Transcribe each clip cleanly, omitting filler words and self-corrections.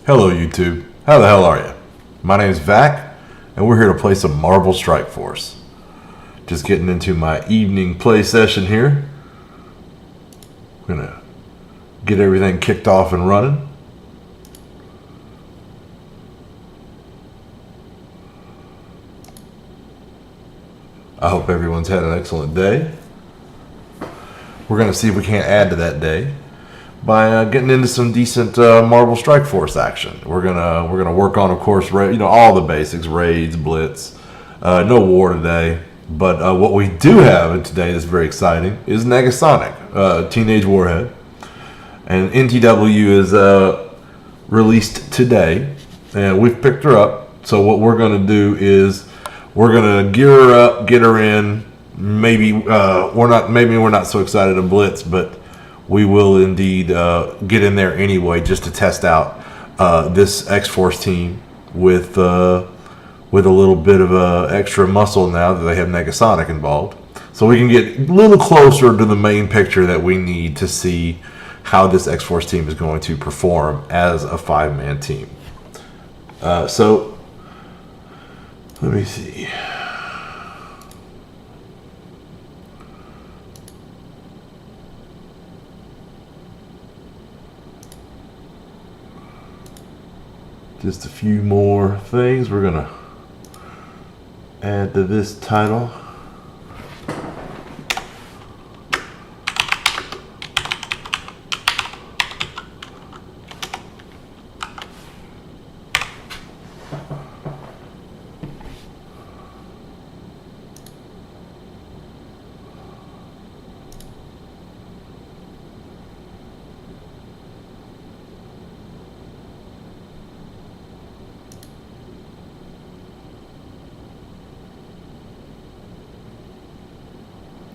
Hello YouTube, how the hell are you? My name is Vac, and we're here to play some Marvel Strike Force. Just getting into my evening play session here. We're gonna get everything kicked off and running. I hope everyone's had an excellent day. We're gonna see if we can't add to that day by getting into some decent Marvel Strike Force action. We're gonna work on, of course, all the basics: raids, blitz. No war today, but what we do have today that's very exciting is Negasonic, Teenage Warhead, and NTW is released today, and we've picked her up. So what we're gonna do is we're gonna gear her up, get her in. Maybe we're not so excited to blitz, but we will indeed get in there anyway, just to test out this X-Force team with a little bit of extra muscle now that they have Negasonic involved, so we can get a little closer to the main picture that we need to see how this X-Force team is going to perform as a 5-man team. So let me see. Just a few more things we're gonna add to this title.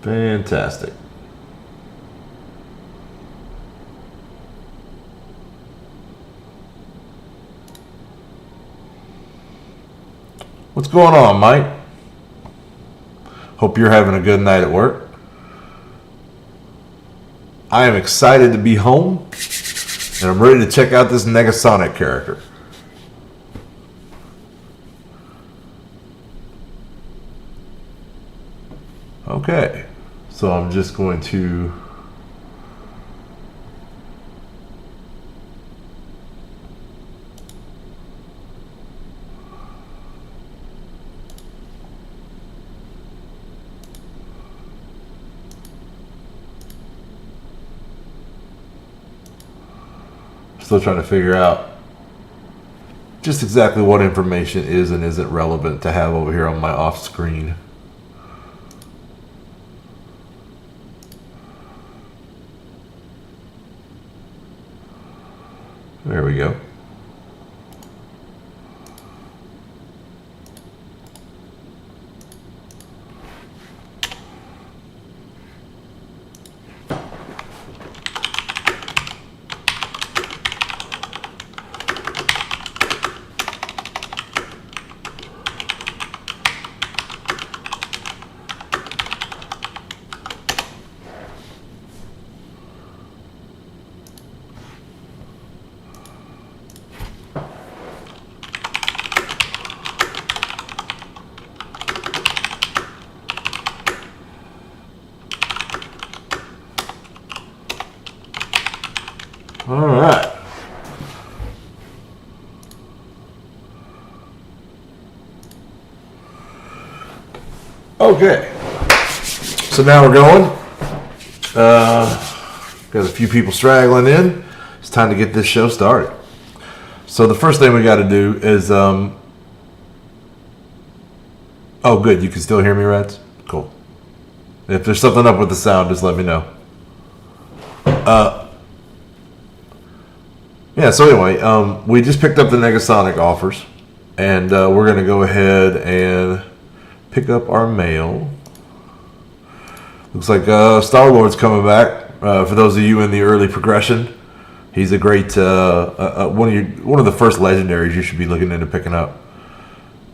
Fantastic. What's going on, Mike? Hope you're having a good night at work. I am excited to be home, and I'm ready to check out this Negasonic character. Okay, so I'm just going to still trying to figure out just exactly what information is and isn't relevant to have over here on my off screen. There we go. All right. Okay. So now we're going. Got a few people straggling in. It's time to get this show started. So the first thing we got to do is, oh, good. You can still hear me, Reds? Cool. If there's something up with the sound, just let me know. Yeah, so anyway, we just picked up the Negasonic offers, and we're going to go ahead and pick up our mail. Looks like Star-Lord's coming back. For those of you in the early progression, he's a great one of the first legendaries you should be looking into picking up.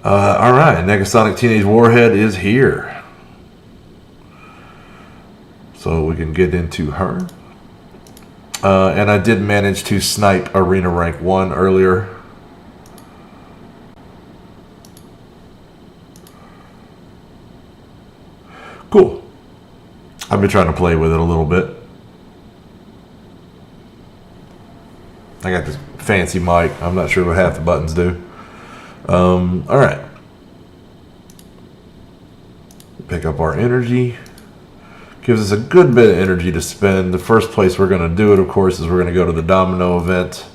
All right, Negasonic Teenage Warhead is here, so we can get into her. And I did manage to snipe Arena Rank 1 earlier. Cool. I've been trying to play with it a little bit. I got this fancy mic. I'm not sure what half the buttons do. Alright. Pick up our energy. Gives us a good bit of energy to spend. The first place we're going to do it, of course, is we're going to go to the domino event.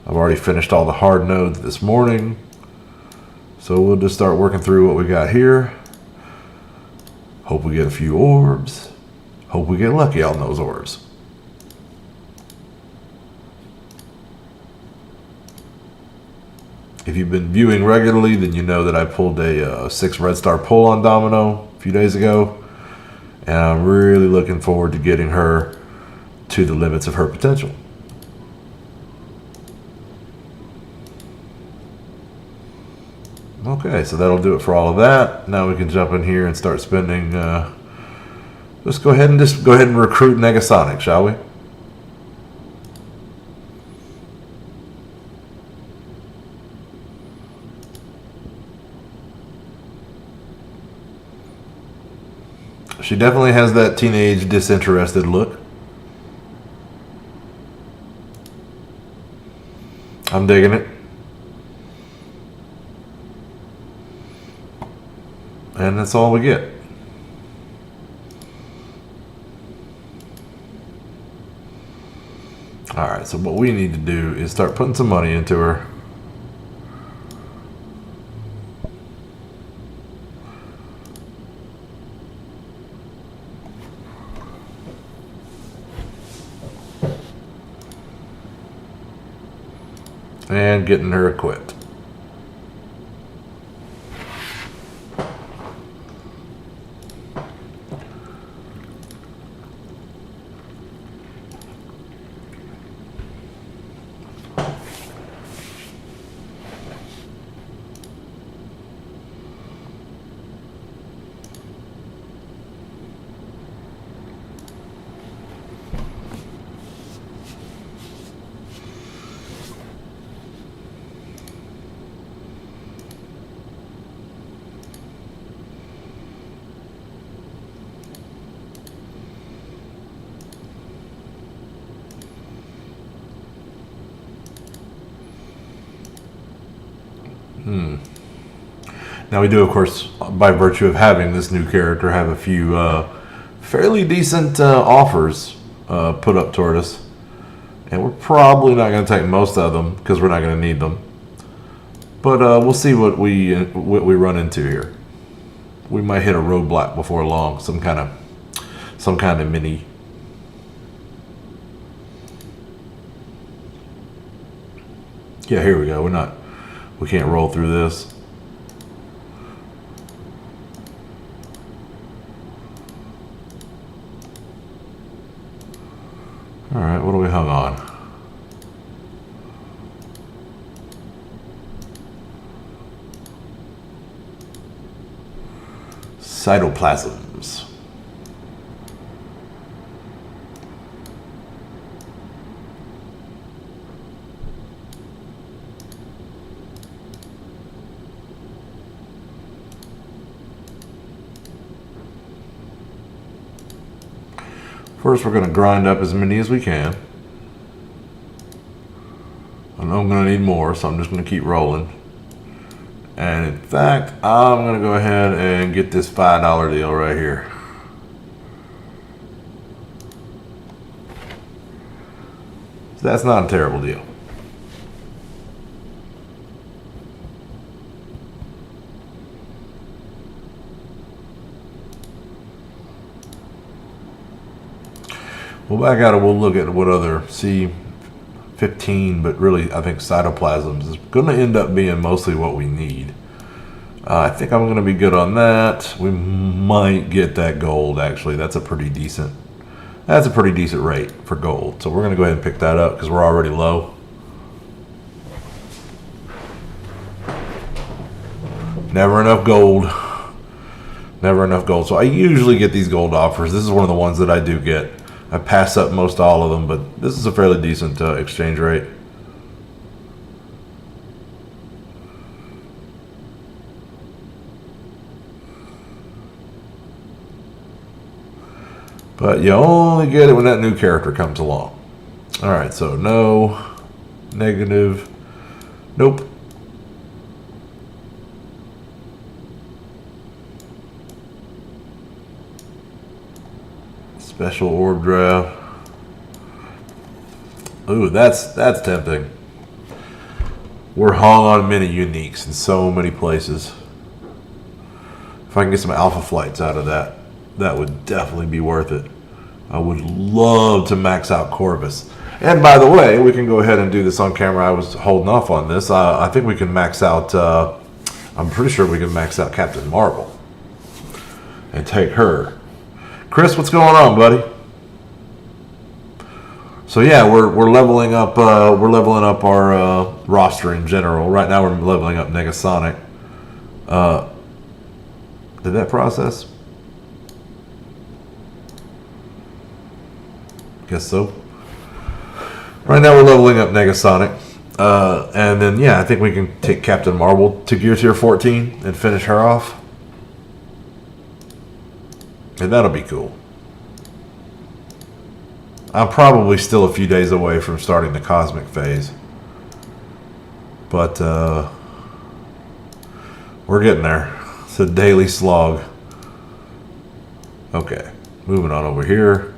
I've already finished all the hard nodes this morning. So we'll just start working through what we got here. Hope we get a few orbs. Hope we get lucky on those orbs. If you've been viewing regularly, then you know that I pulled a 6 red star pull on Domino a few days ago. And I'm really looking forward to getting her to the limits of her potential. Okay, so that'll do it for all of that. Now we can jump in here and start spending. Let's go ahead and recruit Negasonic, shall we? She definitely has that teenage disinterested look. I'm digging it. And that's all we get. Alright, so what we need to do is start putting some money into her. And getting her equipped. Now we do, of course, by virtue of having this new character, have a few fairly decent offers put up toward us. And we're probably not going to take most of them because we're not going to need them. But we'll see what we run into here. We might hit a roadblock before long, some kind of mini. Yeah, here we go. We can't roll through this. All right, what do we hung on? Cytoplasms. First, we're going to grind up as many as we can. I know I'm going to need more, so I'm just going to keep rolling. And in fact, I'm going to go ahead and get this $5 deal right here. So that's not a terrible deal. Well, back at it, we'll look at what other C15, but really I think cytoplasms is going to end up being mostly what we need. I think I'm going to be good on that. We might get that gold, actually. That's a pretty decent rate for gold. So we're going to go ahead and pick that up because we're already low. Never enough gold. Never enough gold. So I usually get these gold offers. This is one of the ones that I do get. I pass up most all of them, but this is a fairly decent exchange rate. But you only get it when that new character comes along. Alright, so no, negative, nope. Special orb draft. Ooh, that's tempting. We're hung on mini uniques in so many places. If I can get some alpha flights out of that, that would definitely be worth it. I would love to max out Corvus. And by the way, we can go ahead and do this on camera. I was holding off on this. I think we can max out, I'm pretty sure we can max out Captain Marvel. And take her. Chris, what's going on, buddy? So yeah, we're leveling up our roster in general. Right now we're leveling up Negasonic. Did that process? Guess so. Right now we're leveling up Negasonic. And then yeah, I think we can take Captain Marvel to Gear Tier 14 and finish her off. And that'll be cool. I'm probably still a few days away from starting the Cosmic phase. But we're getting there. It's a daily slog. Okay, moving on over here.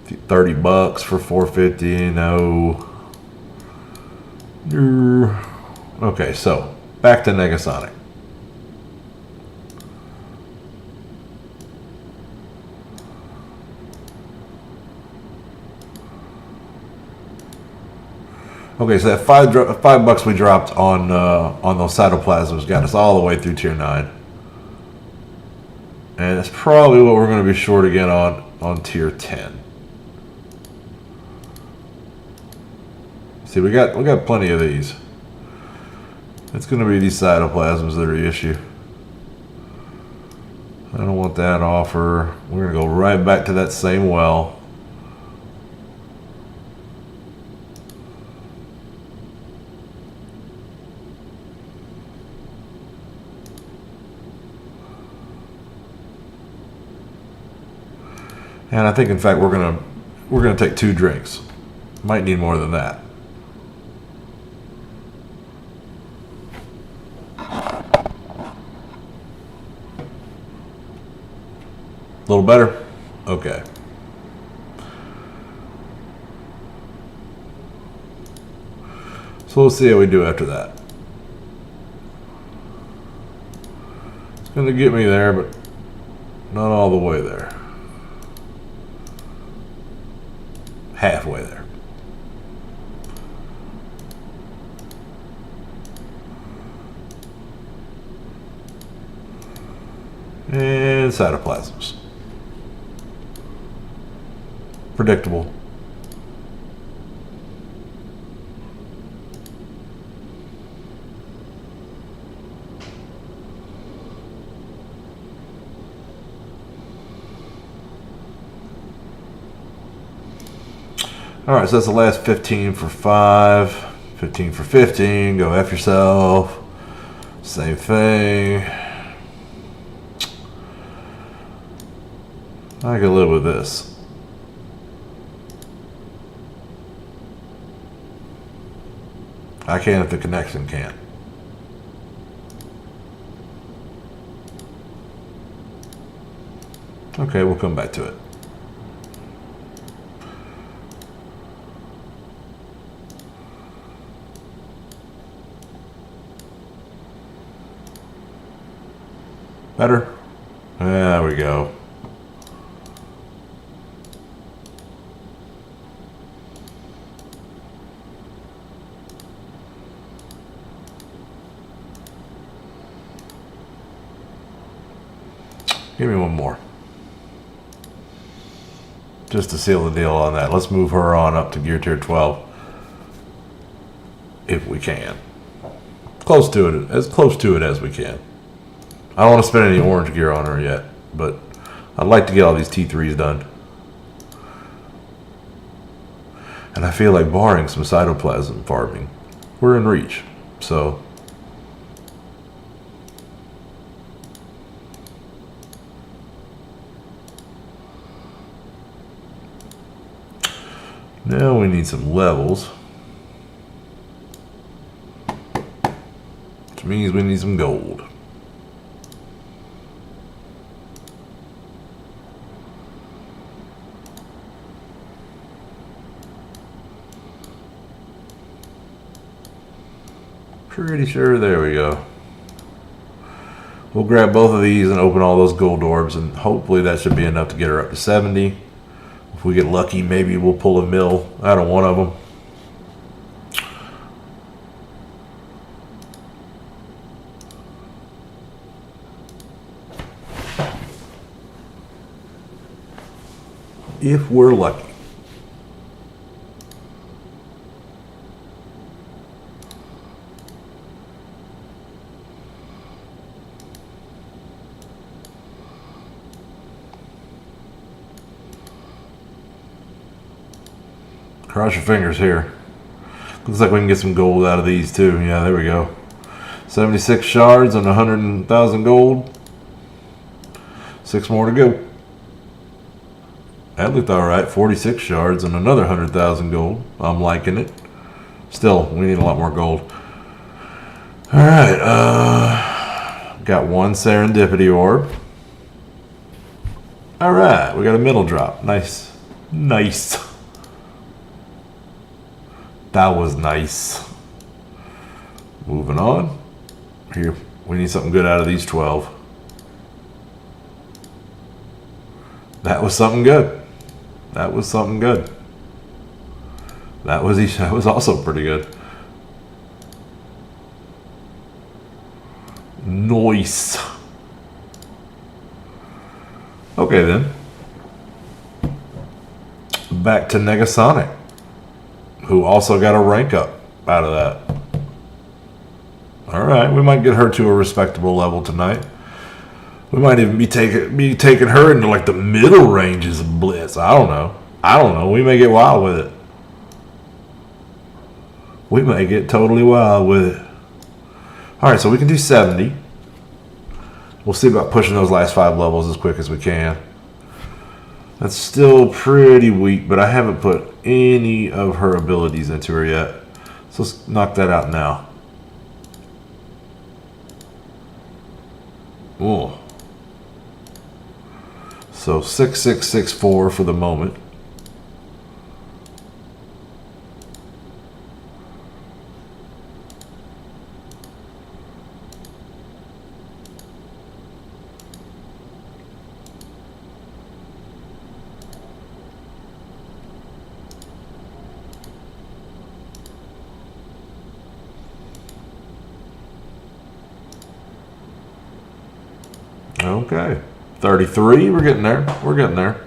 $30 for 450. No. Okay, so back to Negasonic. Okay, so that $5 we dropped on those cytoplasms got us all the way through Tier 9. And that's probably what we're going to be short again on Tier 10. See, we got plenty of these. It's going to be these cytoplasms that are the issue. I don't want that offer. We're going to go right back to that same well. And I think, in fact, we're gonna take 2 drinks. Might need more than that. A little better? Okay. So let's see how we do after that. It's gonna get me there, but not all the way there. Halfway there. And cytoplasms. Predictable. Alright, so that's the last 15 for 5, 15 for 15, go F yourself, same thing. I can live with this. I can if the connection can. Okay, we'll come back to it. Better? There we go. Give me one more. Just to seal the deal on that. Let's move her on up to Gear Tier 12. If we can. Close to it. As close to it as we can. I don't want to spend any orange gear on her yet, but I'd like to get all these T3s done. And I feel like barring some cytoplasm farming, we're in reach. So now we need some levels, which means we need some gold. Pretty sure, there we go. We'll grab both of these and open all those gold orbs, and hopefully that should be enough to get her up to 70. If we get lucky, maybe we'll pull a mill out of one of them. If we're lucky. Cross your fingers here. Looks like we can get some gold out of these too. Yeah, there we go. 76 shards and 100,000 gold. 6 more to go. That looked alright. 46 shards and another 100,000 gold. I'm liking it. Still, we need a lot more gold. Alright, got one serendipity orb. Alright, we got a middle drop. Nice. Nice. That was nice. Moving on. Here, we need something good out of these 12. That was something good. That was something good. That was also pretty good. Nice. Okay then. Back to Negasonic, who also got a rank up out of that. Alright, we might get her to a respectable level tonight. We might even be taking her into like the middle ranges of Blitz. I don't know. I don't know. We may get wild with it. We may get totally wild with it. Alright, so we can do 70. We'll see about pushing those last 5 levels as quick as we can. That's still pretty weak, but I haven't put any of her abilities into her yet. So let's knock that out now. Ooh. So 6664 for the moment. Okay, 33, we're getting there, we're getting there.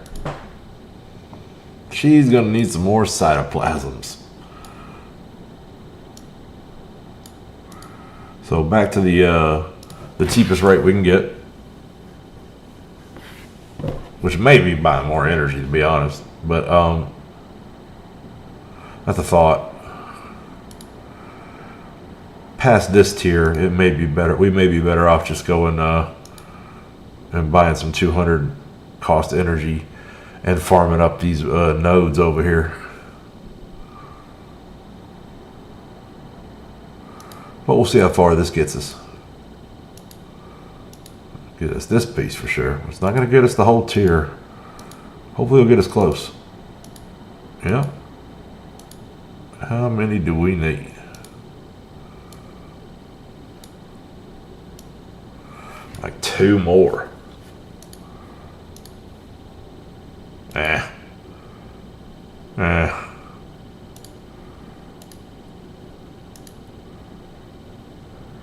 She's gonna need some more cytoplasms. So back to the cheapest rate we can get, which may be buying more energy to be honest, but that's a thought. Past this tier, it may be better. We may be better off just going and buying some 200 cost energy and farming up these nodes over here. But we'll see how far this gets us. Get us this piece for sure. It's not going to get us the whole tier. Hopefully it'll get us close. Yeah. How many do we need? Like 2 more.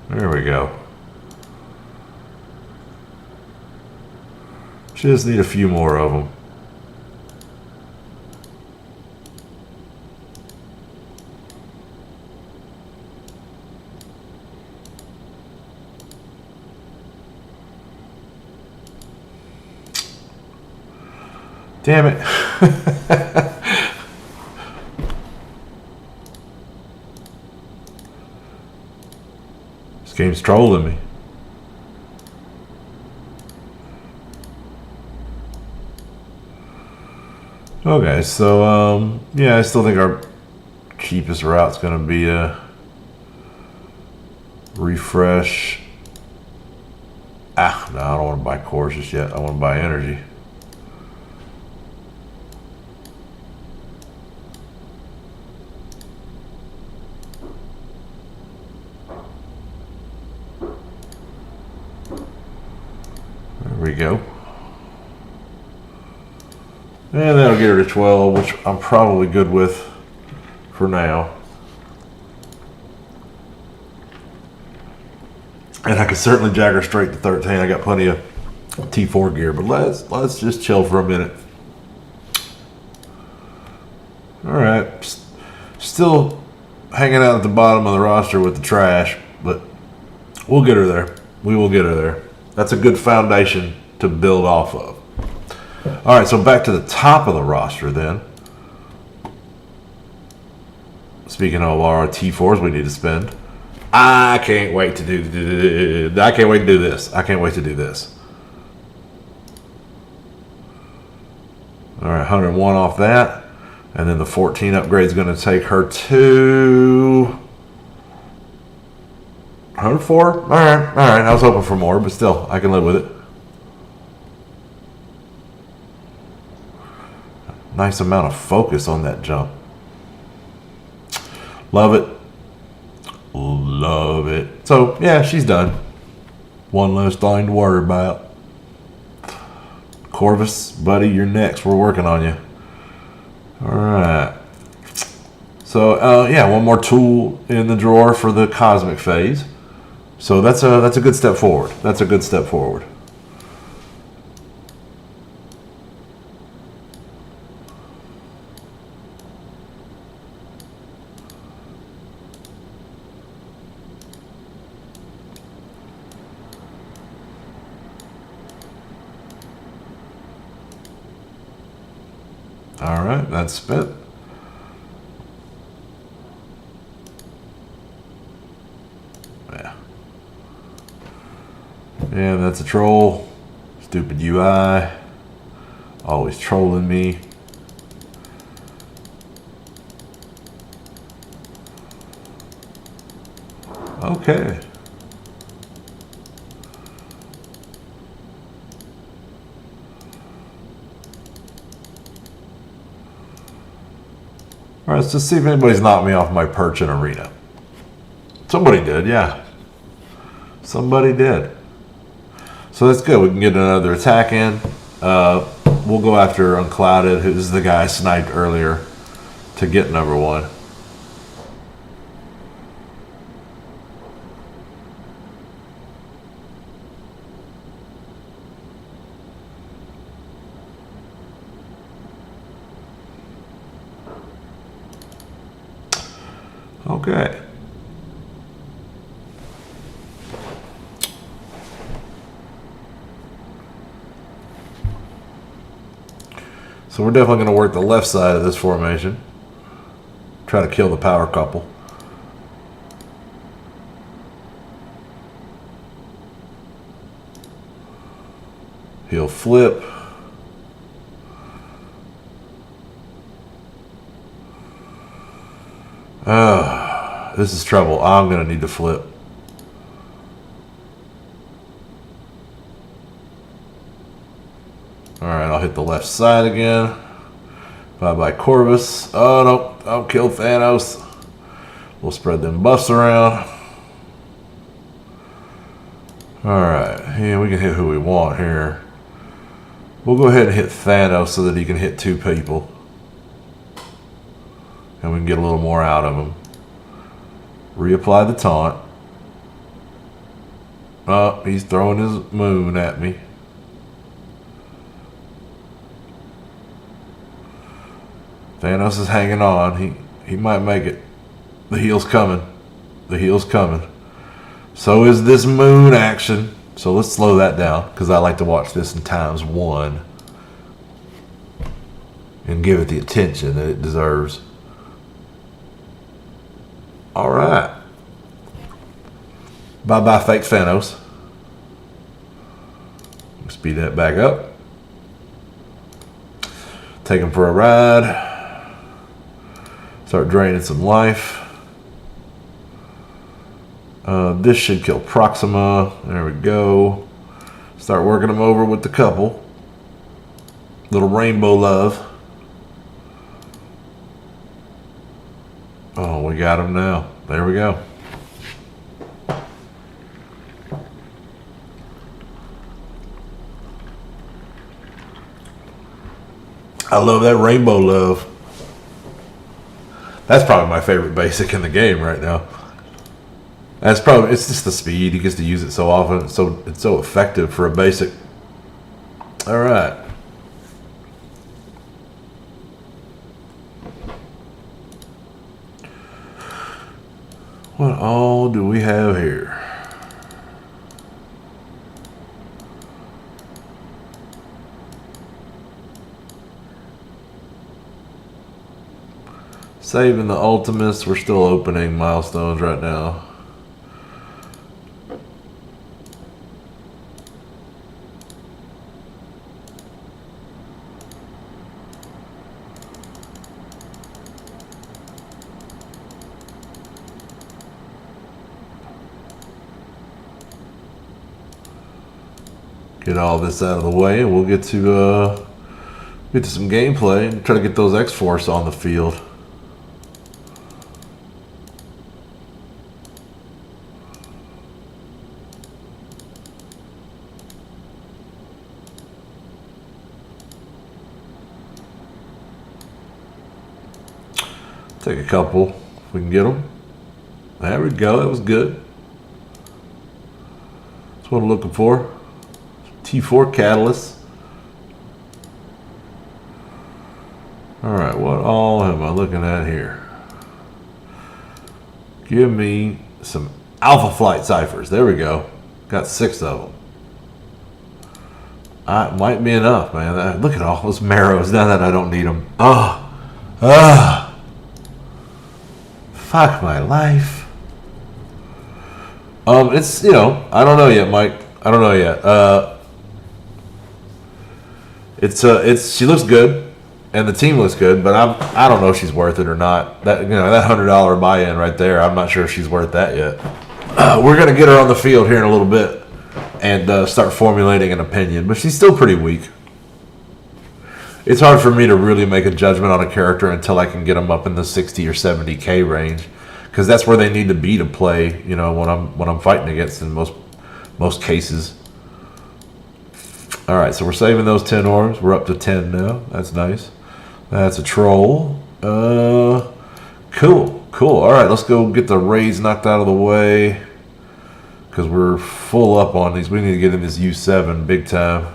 There we go. Just need a few more of them. Damn it. game's trolling me. Okay, so yeah, I still think our cheapest route's gonna be a refresh. No, I don't want to buy cores just yet. I want to buy energy. There we go. And that'll get her to 12, which I'm probably good with for now. And I could certainly jack her straight to 13. I got plenty of T4 gear, but let's just chill for a minute. All right, still hanging out at the bottom of the roster with the trash, but we'll get her there. We will get her there. That's a good foundation to build off of. All right, so back to the top of the roster then. Speaking of our T4s we need to spend. I can't wait to do this. I can't wait to do this. All right, 101 off that. And then the 14 upgrade is going to take her to 104. All right. I was hoping for more, but still, I can live with it. Nice amount of focus on that jump. Love it. Love it. So, yeah, she's done. One less thing to worry about. Corvus, buddy, you're next. We're working on you. All right. So, yeah, one more tool in the drawer for the cosmic phase. So that's a good step forward. That's a good step forward. All right, that's spent. Yeah. And that's a troll. Stupid UI. Always trolling me. Okay. All right, let's just see if anybody's knocked me off my perch in arena. Somebody did, yeah. Somebody did. So that's good. We can get another attack in. We'll go after Unclouded, who's the guy I sniped earlier, to get number one. Okay. So we're definitely going to work the left side of this formation. Try to kill the power couple. He'll flip. This is trouble. I'm going to need to flip. Alright, I'll hit the left side again. Bye-bye Corvus. Oh, no. I'll kill Thanos. We'll spread them buffs around. Alright. Yeah, we can hit who we want here. We'll go ahead and hit Thanos so that he can hit two people. And we can get a little more out of him. Reapply the taunt. Oh, he's throwing his moon at me. Thanos is hanging on. He might make it. The heal's coming. The heal's coming. So is this moon action. So let's slow that down, because I like to watch this in ×1 and give it the attention that it deserves. All right. Bye-bye, fake Thanos. Speed that back up. Take him for a ride. Start draining some life. This should kill Proxima. There we go. Start working them over with the couple. Little rainbow love. Oh, we got him now. There we go. I love that rainbow love. That's probably my favorite basic in the game right now. It's just the speed. He gets to use it so often. It's so effective for a basic. All right. What all do we have here? Saving the Ultimates. We're still opening milestones right now. Get all this out of the way, and we'll get to some gameplay and try to get those X-Force on the field. Take a couple if we can get them. There we go. That was good. That's what I'm looking for. T4 catalyst. Alright, what all am I looking at here? Give me some Alpha Flight ciphers. There we go. Got 6 of them. It might be enough, man. Look at all those marrows. Now that I don't need them. Fuck my life. It's, I don't know yet, Mike. I don't know yet. She looks good, and the team looks good, but I don't know if she's worth it or not. That that $100 buy-in right there, I'm not sure if she's worth that yet. We're gonna get her on the field here in a little bit and start formulating an opinion, but she's still pretty weak. It's hard for me to really make a judgment on a character until I can get them up in the 60 or 70K range, because that's where they need to be to play. When I'm fighting against in most cases. All right, so we're saving those 10 orbs. We're up to 10 now. That's nice. That's a troll. Cool. All right, let's go get the raids knocked out of the way, because we're full up on these. We need to get in this U7 big time.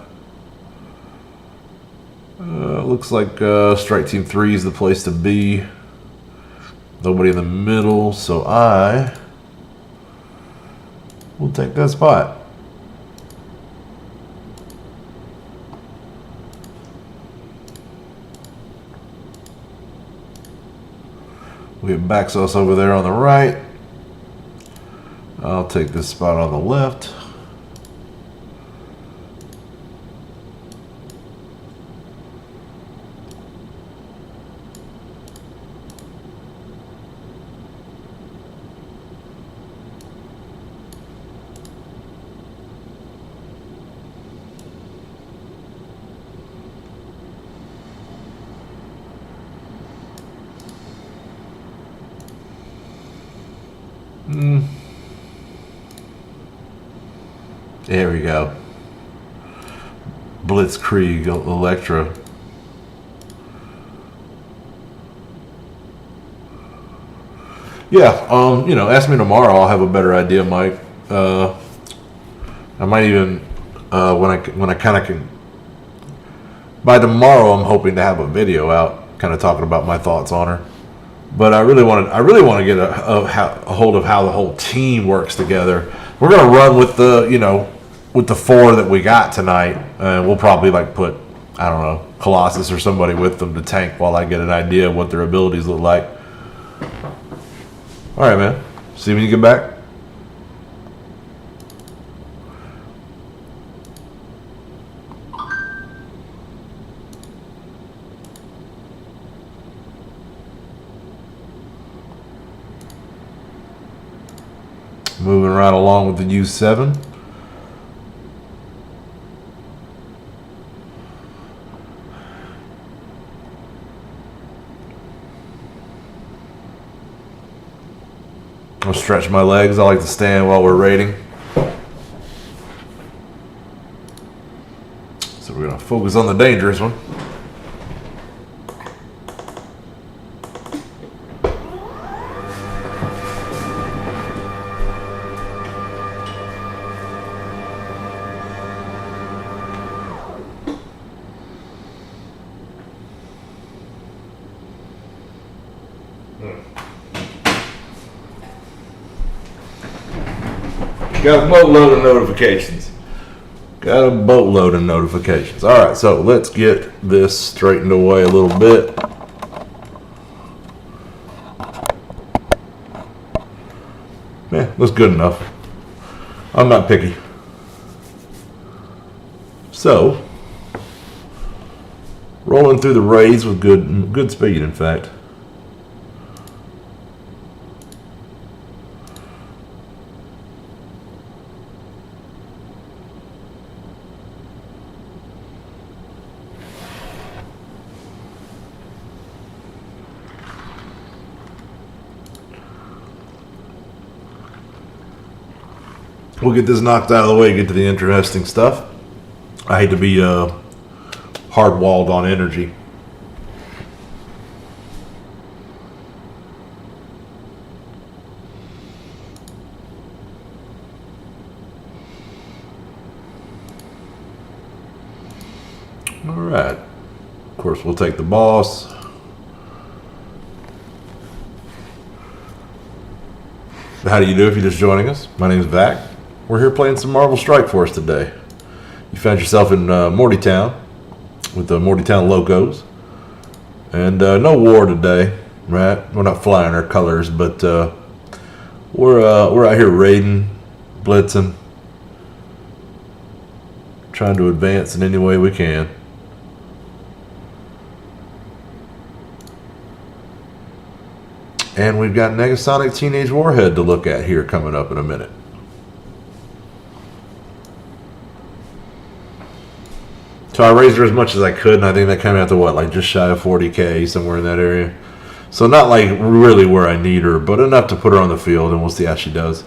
Looks like Strike Team 3 is the place to be. Nobody in the middle, so I will take that spot. We have Baxos over there on the right. I'll take this spot on the left. There we go. Blitzkrieg Electra. Yeah, ask me tomorrow. I'll have a better idea, Mike. I might even when I kind of can. By tomorrow, I'm hoping to have a video out, kind of talking about my thoughts on her. But I really want to get a hold of how the whole team works together. We're gonna run with the 4 that we got tonight. We'll probably put, I don't know, Colossus or somebody with them to tank while I get an idea of what their abilities look like. All right, man. See you when you get back. moving right along with the U7. I'll stretch my legs. I like to stand while we're rating. So we're going to focus on the dangerous one. Got a boatload of notifications. Got a boatload of notifications. All right, so let's get this straightened away a little bit. Yeah, looks good enough. I'm not picky. So, rolling through the rays with good speed, in fact. We'll get this knocked out of the way, get to the interesting stuff. I hate to be hard-walled on energy. All right. Of course, we'll take the boss. How do you do if you're just joining us? My name is Vac. We're here playing some Marvel Strike Force today. You found yourself in Mortytown with the Mortytown Locos. And no war today, right? We're not flying our colors, but we're out here raiding, blitzing, trying to advance in any way we can. And we've got Negasonic Teenage Warhead to look at here coming up in a minute. So I raised her as much as I could, and I think that came out to what, like just shy of 40K, somewhere in that area. So not like really where I need her, but enough to put her on the field, and we'll see how she does.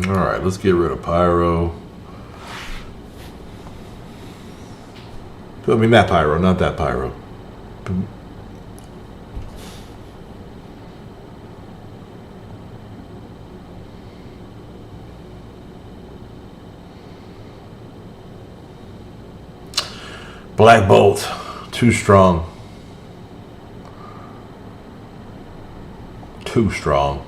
Alright, let's get rid of Pyro. I mean, that Pyro, not that Pyro. Black Bolt, too strong. Too strong.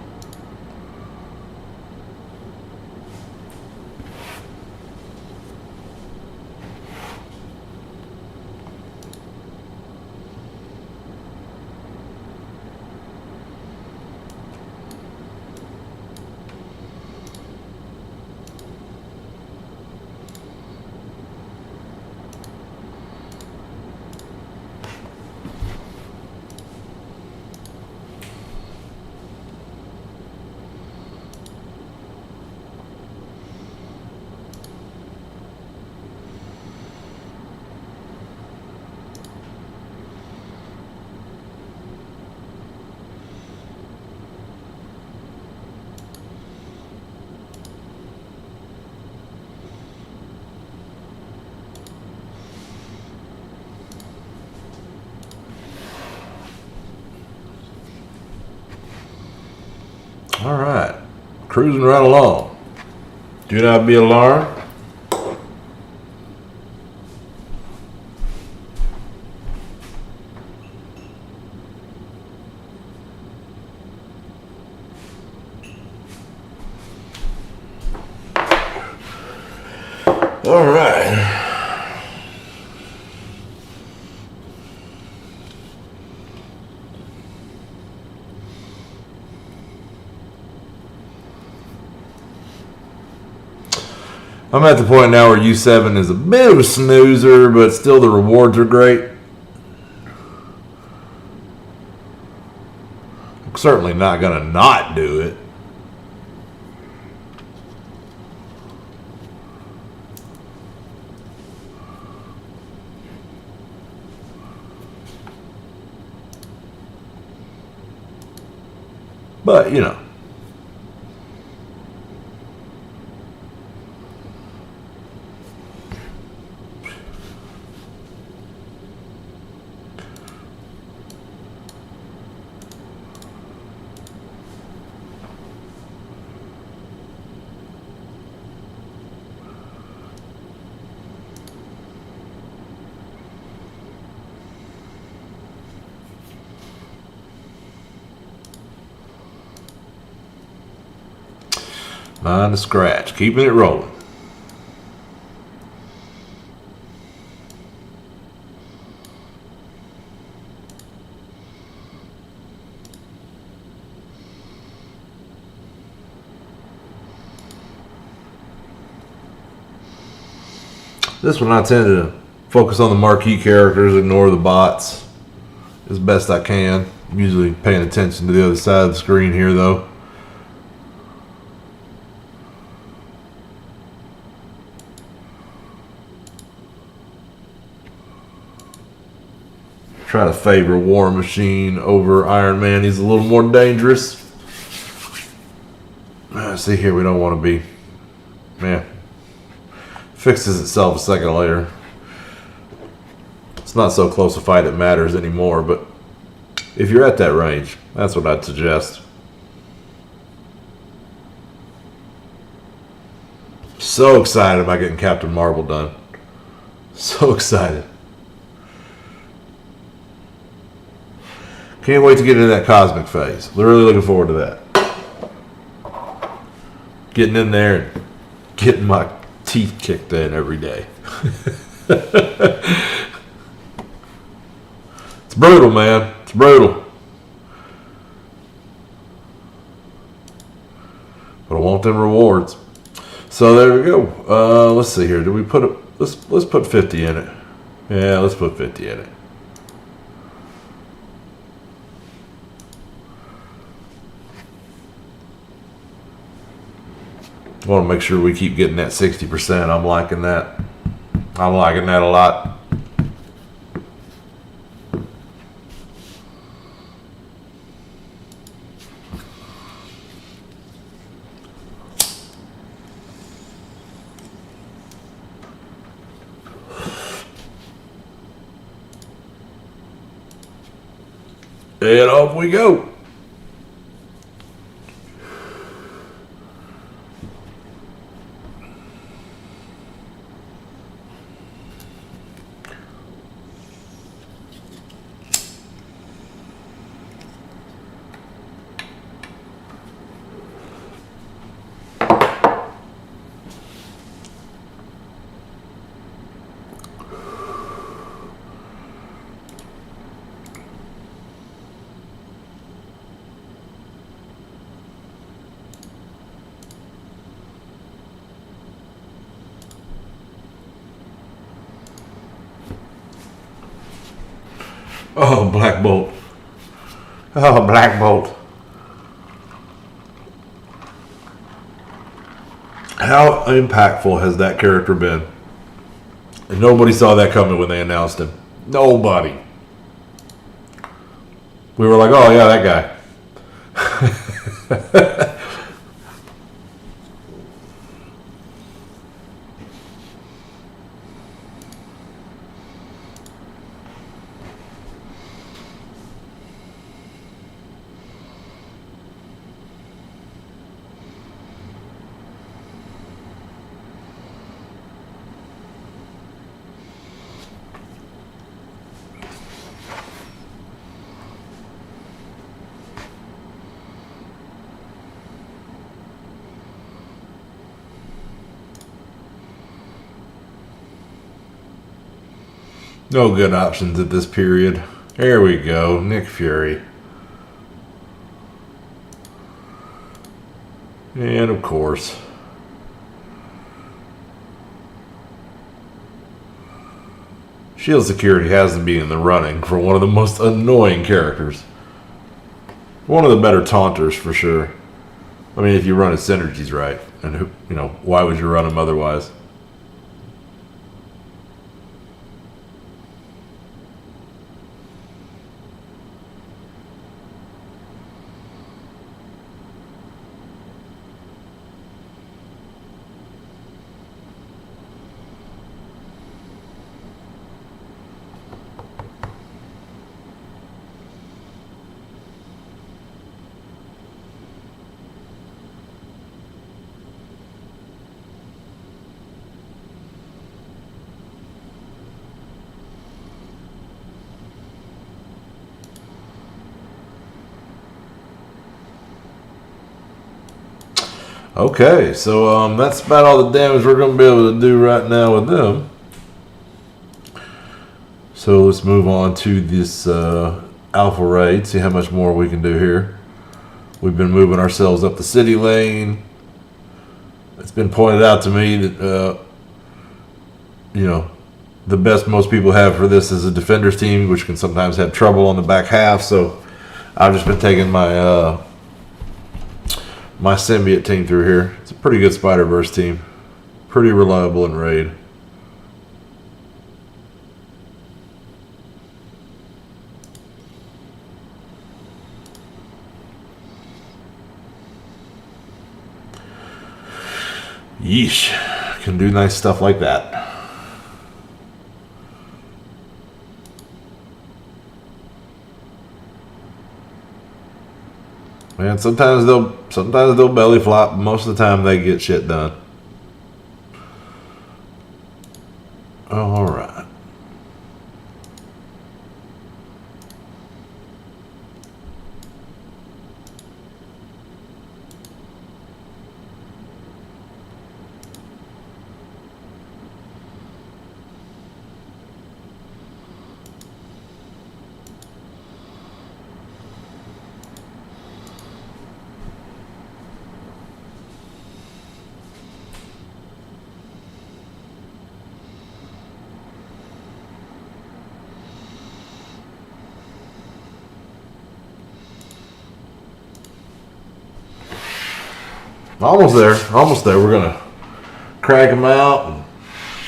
All right, cruising right along. Do not be alarmed. All right. I'm at the point now where U7 is a bit of a snoozer, but still the rewards are great. I'm certainly not going to not do it. But, you know. Mind the scratch. Keeping it rolling. This one I tend to focus on the marquee characters, ignore the bots as best I can. I'm usually paying attention to the other side of the screen here though. Try to favor War Machine over Iron Man. He's a little more dangerous. See here, we don't want to be. Man. Fixes itself a second later. It's not so close a fight it matters anymore, but if you're at that range, that's what I'd suggest. So excited about getting Captain Marvel done. So excited. Can't wait to get into that cosmic phase. Really looking forward to that. Getting in there and getting my teeth kicked in every day. It's brutal, man. It's brutal. But I want them rewards. So there we go. Let's see here. Do we put let's put 50 in it. Yeah, let's put 50 in it. I want to make sure we keep getting that 60%. I'm liking that. I'm liking that a lot. And off we go. Oh, Black Bolt. Oh, Black Bolt. How impactful has that character been? And nobody saw that coming when they announced him. Nobody. We were like, oh, yeah, that guy. No good options at this period. There we go, Nick Fury. And of course, Shield Security has to be in the running for one of the most annoying characters. One of the better taunters for sure. I mean, if you run his synergies right, and why would you run him otherwise? Okay, so that's about all the damage we're going to be able to do right now with them. So let's move on to this Alpha Raid, see how much more we can do here. We've been moving ourselves up the city lane. It's been pointed out to me that, the best most people have for this is a defender's team, which can sometimes have trouble on the back half. So I've just been taking my my symbiote team through here. It's a pretty good Spider-Verse team. Pretty reliable in raid. Yeesh. Can do nice stuff like that. Man, sometimes they'll belly flop. Most of the time they get shit done. All right. Almost there. We're gonna crank them out, and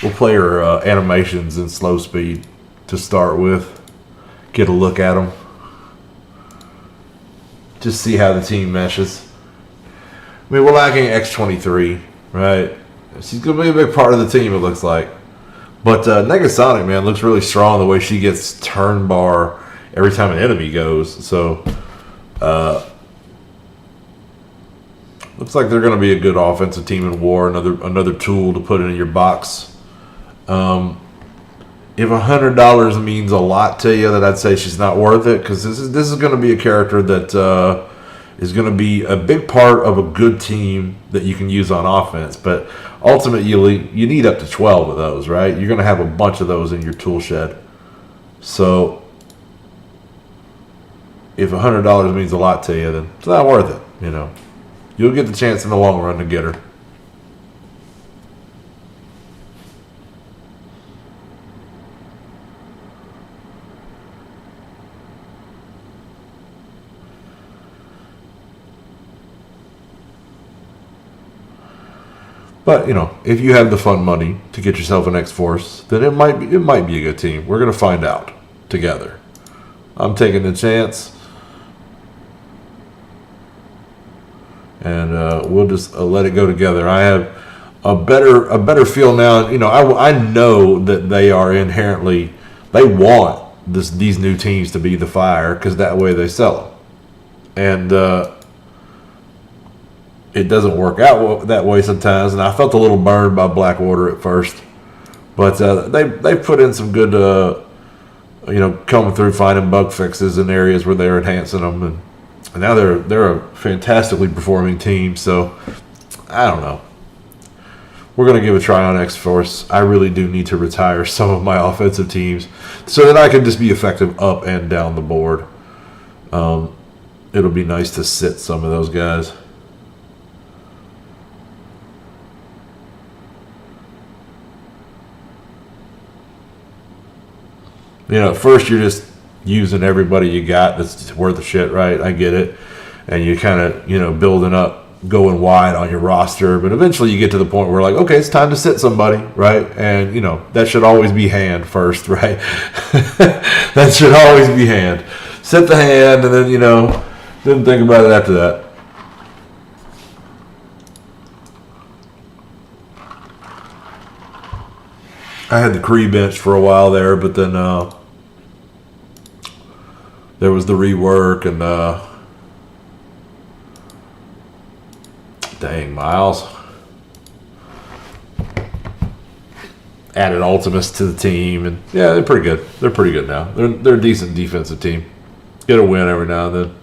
we'll play our animations in slow speed to start with. Get a look at them. Just see how the team meshes. I mean, we're lacking X-23, right? She's gonna be a big part of the team, it looks like. But Negasonic, man, looks really strong the way she gets turn bar every time an enemy goes. So. Looks like they're going to be a good offensive team in war. Another tool to put in your box. If $100 means a lot to you, then I'd say she's not worth it, because this is going to be a character that is going to be a big part of a good team that you can use on offense. But ultimately, you need up to 12 of those, right? You're going to have a bunch of those in your tool shed. So if $100 means a lot to you, then it's not worth it, You'll get the chance in the long run to get her. But if you have the fun money to get yourself an X-Force, then it might be a good team. We're gonna find out together. I'm taking the chance. And we'll just let it go together. I have a better feel now. I know that they are inherently, they want these new teams to be the fire, because that way they sell them. And it doesn't work out that way sometimes. And I felt a little burned by Black Order at first, but they put in some good, coming through finding bug fixes in areas where they're enhancing them, and now they're a fantastically performing team. So I don't know. we're going to give a try on X-Force. I really do need to retire some of my offensive teams so that I can just be effective up and down the board. It'll be nice to sit some of those guys. You know, at first you're just using everybody you got that's worth a shit, right? I get it. And you kind of, you know, building up, going wide on your roster. But eventually you get to the point where, like, okay, it's time to sit somebody, right? And, you know, that should always be hand first, right? That should always be hand. Sit the hand and then, you know, then think about it after that. I had the Cree bench for a while there, but then there was the rework and dang, Miles added Ultimates to the team, and yeah, they're pretty good. They're pretty good now. They're a decent defensive team. Get a win every now and then.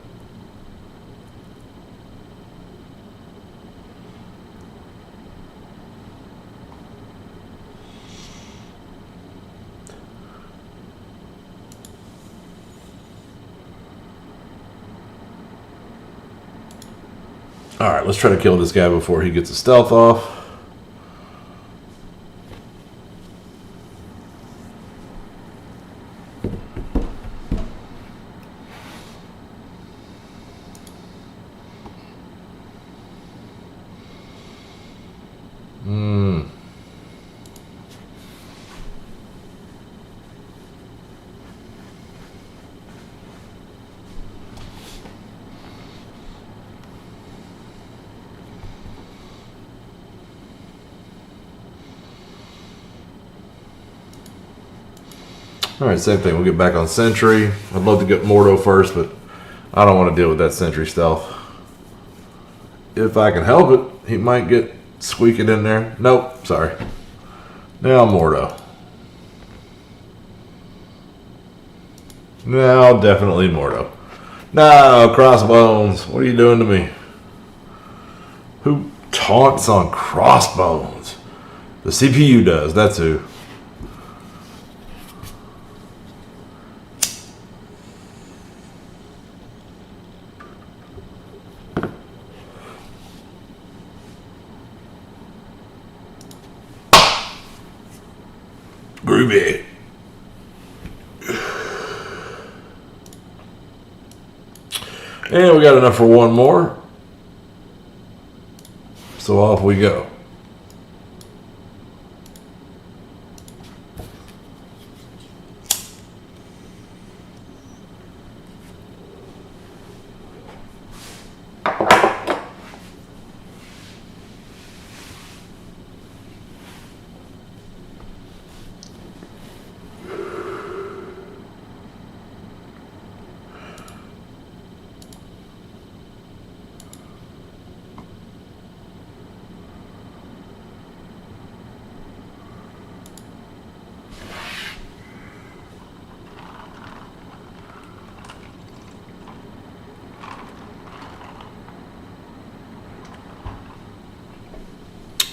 All right, let's try to kill this guy before he gets a stealth off. All right, same thing. We'll get back on Sentry. I'd love to get Morto first, but I don't want to deal with that Sentry stealth. If I can help it, he might get squeaking in there. Nope, sorry. Now Morto. Now definitely Morto. No, Crossbones. What are you doing to me? Who taunts on Crossbones? The CPU does. That's who. Groovy. And we got enough for one more. So off we go.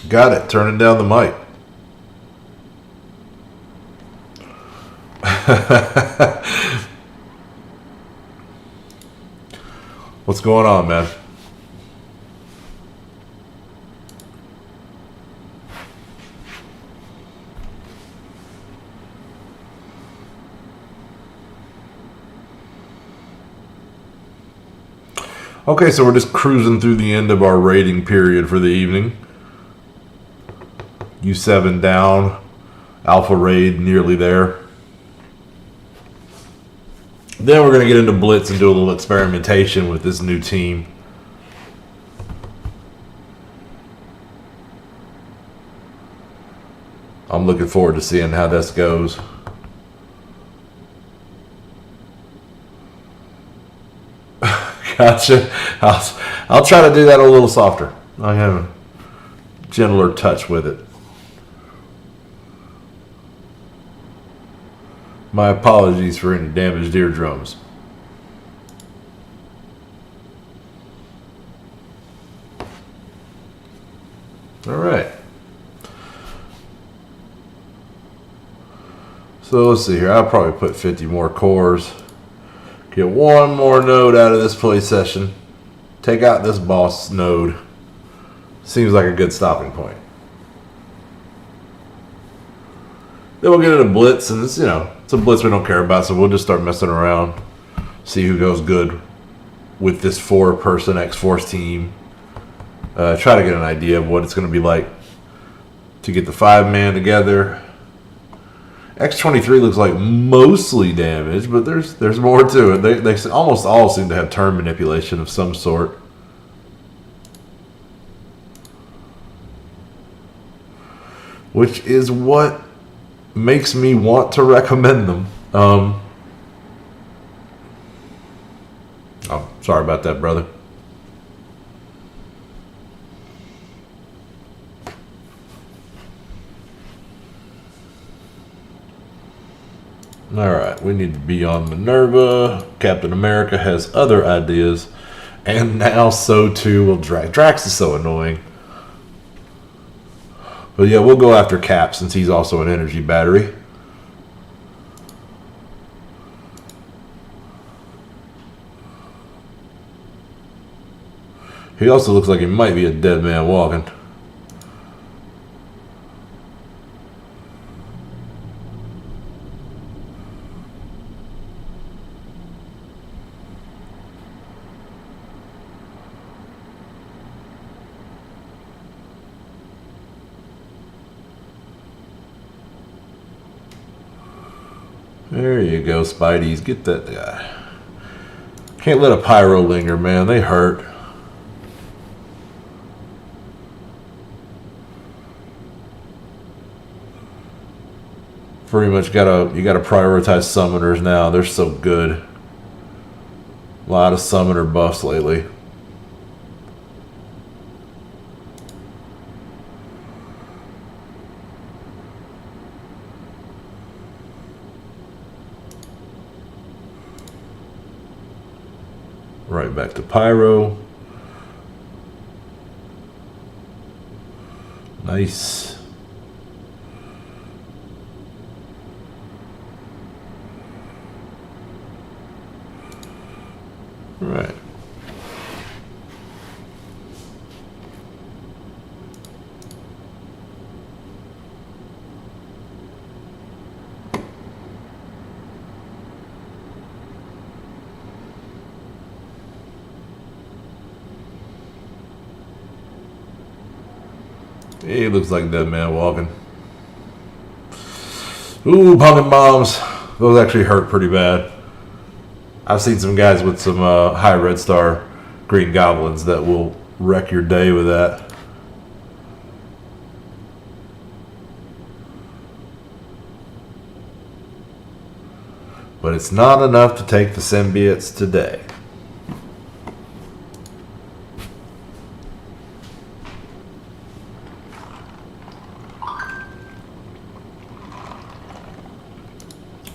Got it. Turning down the mic. What's going on, man? Okay, so we're just cruising through the end of our rating period for the evening. U7 down, Alpha Raid nearly there. Then we're going to get into Blitz and do a little experimentation with this new team. I'm looking forward to seeing how this goes. Gotcha. I'll try to do that a little softer. I have a gentler touch with it. My apologies for any damaged eardrums. All right. So let's see here. I'll probably put 50 more cores. Get one more node out of this play session. Take out this boss node. Seems like a good stopping point. Then we'll get into blitz, and it's, it's a blitz we don't care about, so we'll just start messing around. See who goes good with this 4-person X-Force team. Try to get an idea of what it's going to be like to get the 5-man together. X-23 looks like mostly damaged, but there's more to it. They almost all seem to have turn manipulation of some sort. Which is what makes me want to recommend them. Oh, sorry about that, brother. Alright, we need to be on Minerva. Captain America has other ideas. And now so too will Drax. Drax is so annoying. But yeah, we'll go after Cap since he's also an energy battery. He also looks like he might be a dead man walking. There you go, Spideys. Get that guy. Can't let a pyro linger, man. They hurt. Pretty much you gotta prioritize summoners now. They're so good. A lot of summoner buffs lately. Right back to Pyro. Nice. Right. He looks like Dead Man walking. Ooh, pumpkin bombs. Those actually hurt pretty bad. I've seen some guys with some high red star green goblins that will wreck your day with that. But it's not enough to take the symbiotes today.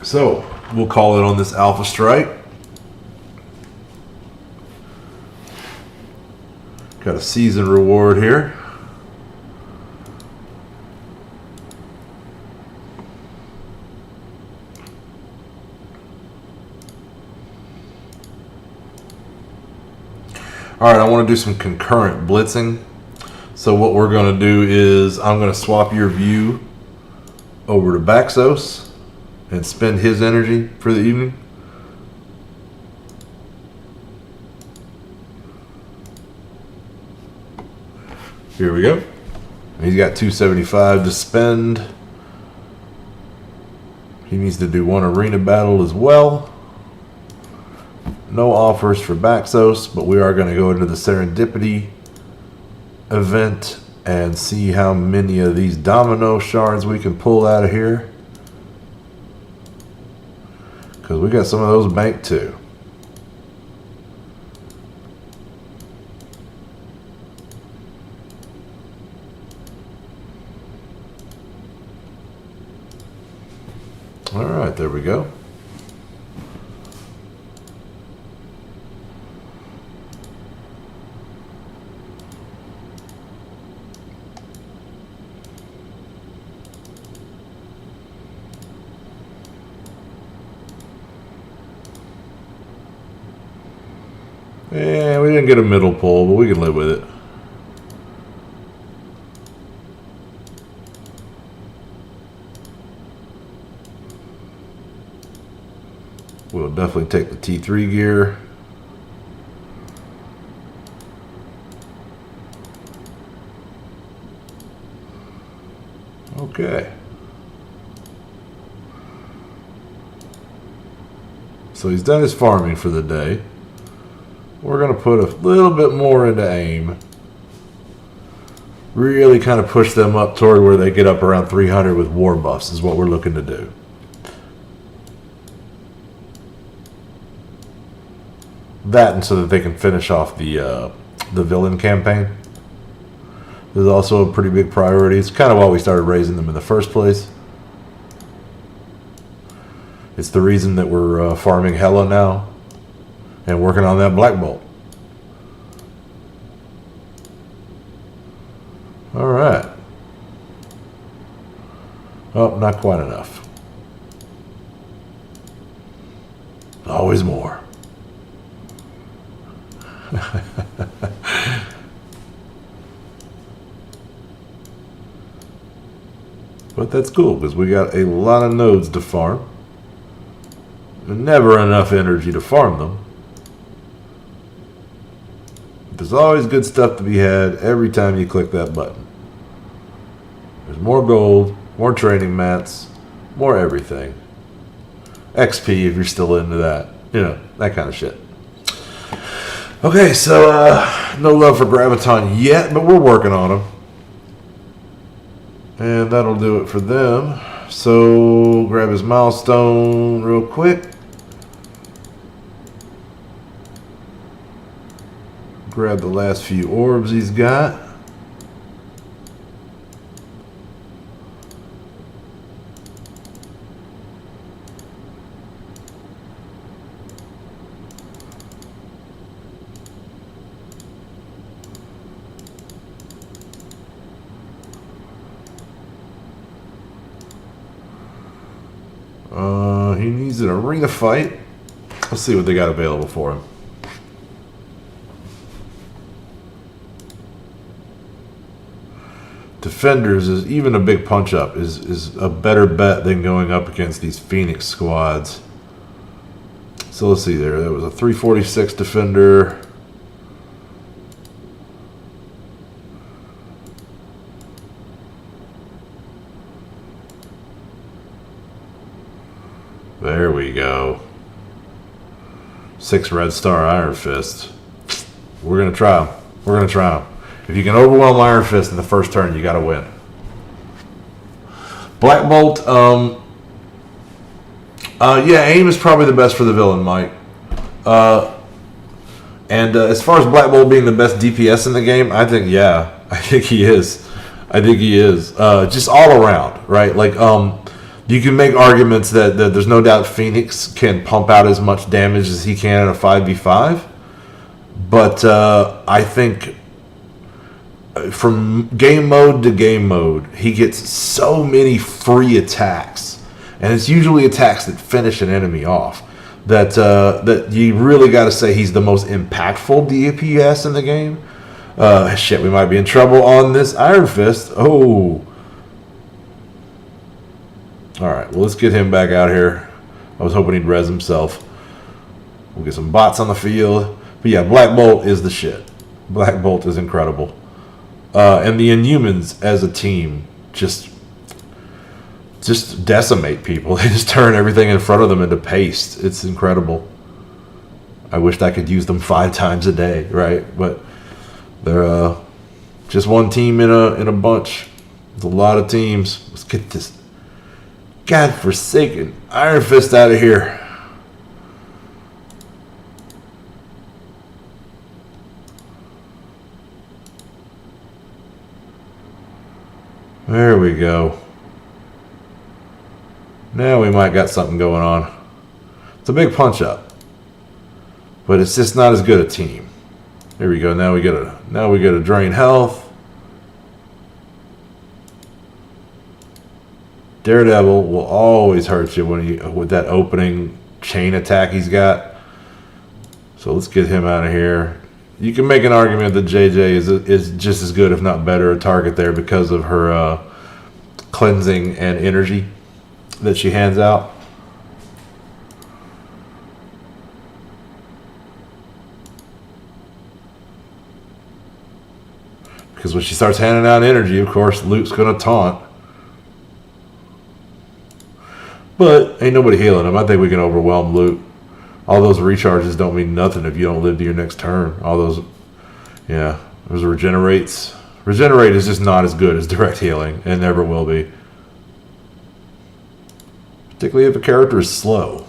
So, we'll call it on this Alpha Strike. Got a season reward here. Alright, I want to do some concurrent blitzing. So what we're going to do is I'm going to swap your view over to Baxos and spend his energy for the evening. Here we go. He's got 275 to spend. He needs to do one arena battle as well. No offers for Baxos, but we are going to go into the Serendipity event and see how many of these domino shards we can pull out of here. Because we got some of those banked too. Alright, there we go. Yeah, we didn't get a middle pull, but we can live with it. We'll definitely take the T3 gear. Okay. So he's done his farming for the day. We're going to put a little bit more into aim. Really kind of push them up toward where they get up around 300 with war buffs is what we're looking to do. That, and so that they can finish off the villain campaign. This is also a pretty big priority. It's kind of why we started raising them in the first place. It's the reason that we're farming Hella now and working on that Black Bolt. All right. Oh, not quite enough. Always more. But that's cool because we got a lot of nodes to farm. Never enough energy to farm them. There's always good stuff to be had every time you click that button. There's more gold, more training mats, more everything. XP if you're still into that. You know, that kind of shit. Okay, so no love for Graviton yet, but we're working on them. And that'll do it for them. So grab his milestone real quick. Grab the last few orbs he's got. He needs an arena fight. Let's see what they got available for him. Defenders is even a big punch up is a better bet than going up against these Phoenix squads. So let's see there. There was a 346 defender. There we go. 6 red star Iron Fist. We're gonna try him. We're gonna try him. If you can overwhelm Iron Fist in the first turn, you gotta win. Black Bolt, yeah, aim is probably the best for the villain, Mike. And as far as Black Bolt being the best DPS in the game, I think, yeah, I think he is. I think he is. Just all around, right? Like, you can make arguments that there's no doubt Phoenix can pump out as much damage as he can in a 5v5. But I think from game mode to game mode, he gets so many free attacks. And it's usually attacks that finish an enemy off. That you really got to say he's the most impactful DPS in the game. Shit, we might be in trouble on this Iron Fist. Oh. Alright, well, let's get him back out here. I was hoping he'd res himself. We'll get some bots on the field. But yeah, Black Bolt is the shit. Black Bolt is incredible. And the Inhumans as a team just decimate people. They just turn everything in front of them into paste. It's incredible. I wished I could use them 5 times a day, right? But they're just one team in a bunch. There's a lot of teams. Let's get this godforsaken Iron Fist out of here. There we go. Now we might got something going on. It's a big punch up, but it's just not as good a team. There we go. Now we get a drain health. Daredevil will always hurt you when with that opening chain attack he's got. So let's get him out of here. You can make an argument that JJ is just as good, if not better, a target there because of her cleansing and energy that she hands out. Because when she starts handing out energy, of course, Luke's going to taunt. But ain't nobody healing him. I think we can overwhelm Luke. All those recharges don't mean nothing if you don't live to your next turn. All those, yeah, those regenerates. Regenerate is just not as good as direct healing, and never will be. Particularly if a character is slow.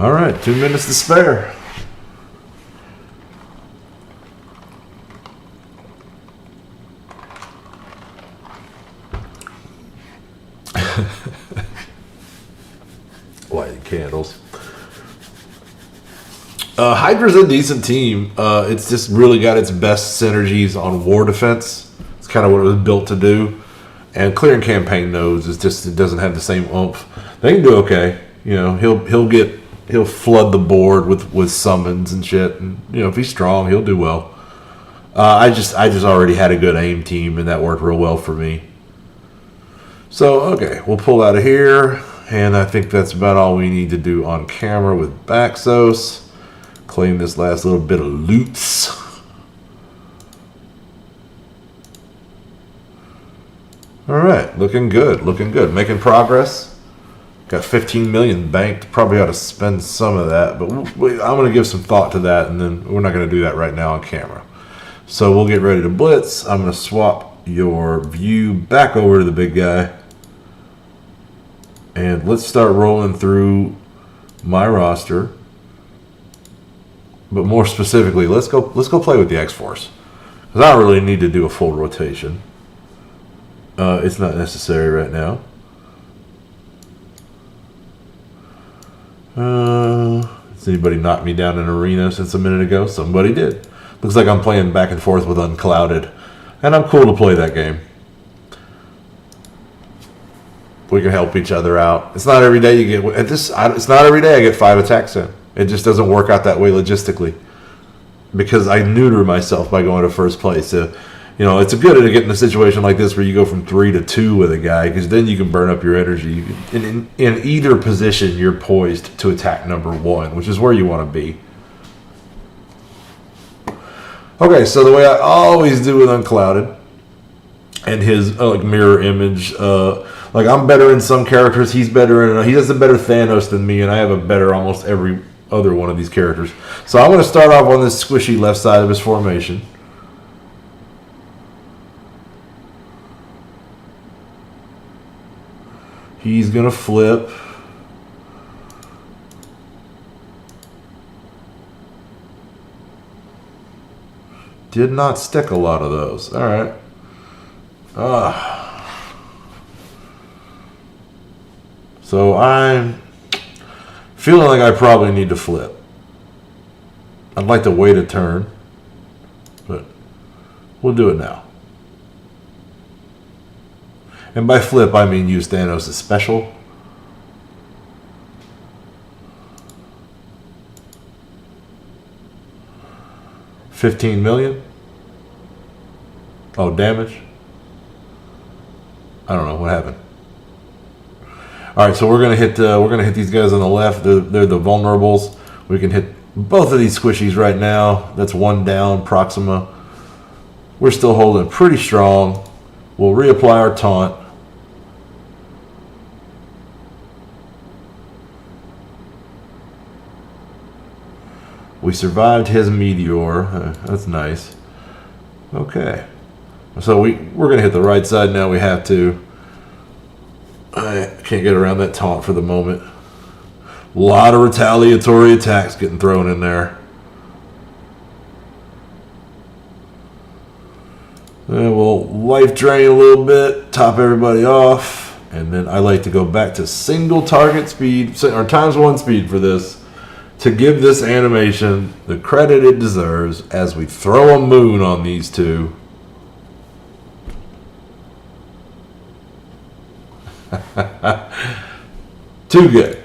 All right, 2 minutes to spare. Lighting candles. Hydra's a decent team. It's just really got its best synergies on war defense. It's kind of what it was built to do. And clearing campaign nodes is just, it doesn't have the same oomph. They can do okay. You know, he'll flood the board with summons and shit. And you know, if he's strong, he'll do well. I just already had a good aim team, and that worked real well for me. So okay, we'll pull out of here, and I think that's about all we need to do on camera with Baxos. Claim this last little bit of loots. All right, looking good, making progress. Got 15 million banked. Probably ought to spend some of that, but I'm going to give some thought to that, and then we're not going to do that right now on camera. So we'll get ready to blitz. I'm going to swap your view back over to the big guy, and let's start rolling through my roster. But more specifically, let's go play with the X-Force, because I don't really need to do a full rotation. It's not necessary right now. Has anybody knocked me down in arena since a minute ago? Somebody did. Looks like I'm playing back and forth with Unclouded, and I'm cool to play that game. We can help each other out. It's not every day you get it's not every day I get 5 attacks in. It just doesn't work out that way logistically, because I neuter myself by going to first place. You know, it's good to get in a situation like this where you go from 3 to 2 with a guy, because then you can burn up your energy. In either position, you're poised to attack number 1, which is where you want to be. Okay, so the way I always do with Unclouded and his like mirror image, like I'm better in some characters, he's better in. He has a better Thanos than me, and I have a better almost every other one of these characters. So I'm going to start off on this squishy left side of his formation. He's going to flip. Did not stick a lot of those. All right. So I'm feeling like I probably need to flip. I'd like to wait a turn, but we'll do it now. And by flip, I mean use Thanos' special. $15 million. Oh, damage. I don't know what happened. All right, so we're gonna hit these guys on the left. They're the vulnerables. We can hit both of these squishies right now. That's 1 down, Proxima. We're still holding pretty strong. We'll reapply our taunt. We survived his meteor. That's nice. Okay. So we're going to hit the right side now. We have to. I can't get around that taunt for the moment. A lot of retaliatory attacks getting thrown in there. And we'll life drain a little bit, top everybody off, and then I like to go back to single target speed, or ×1 speed for this, to give this animation the credit it deserves as we throw a moon on these two. Too good.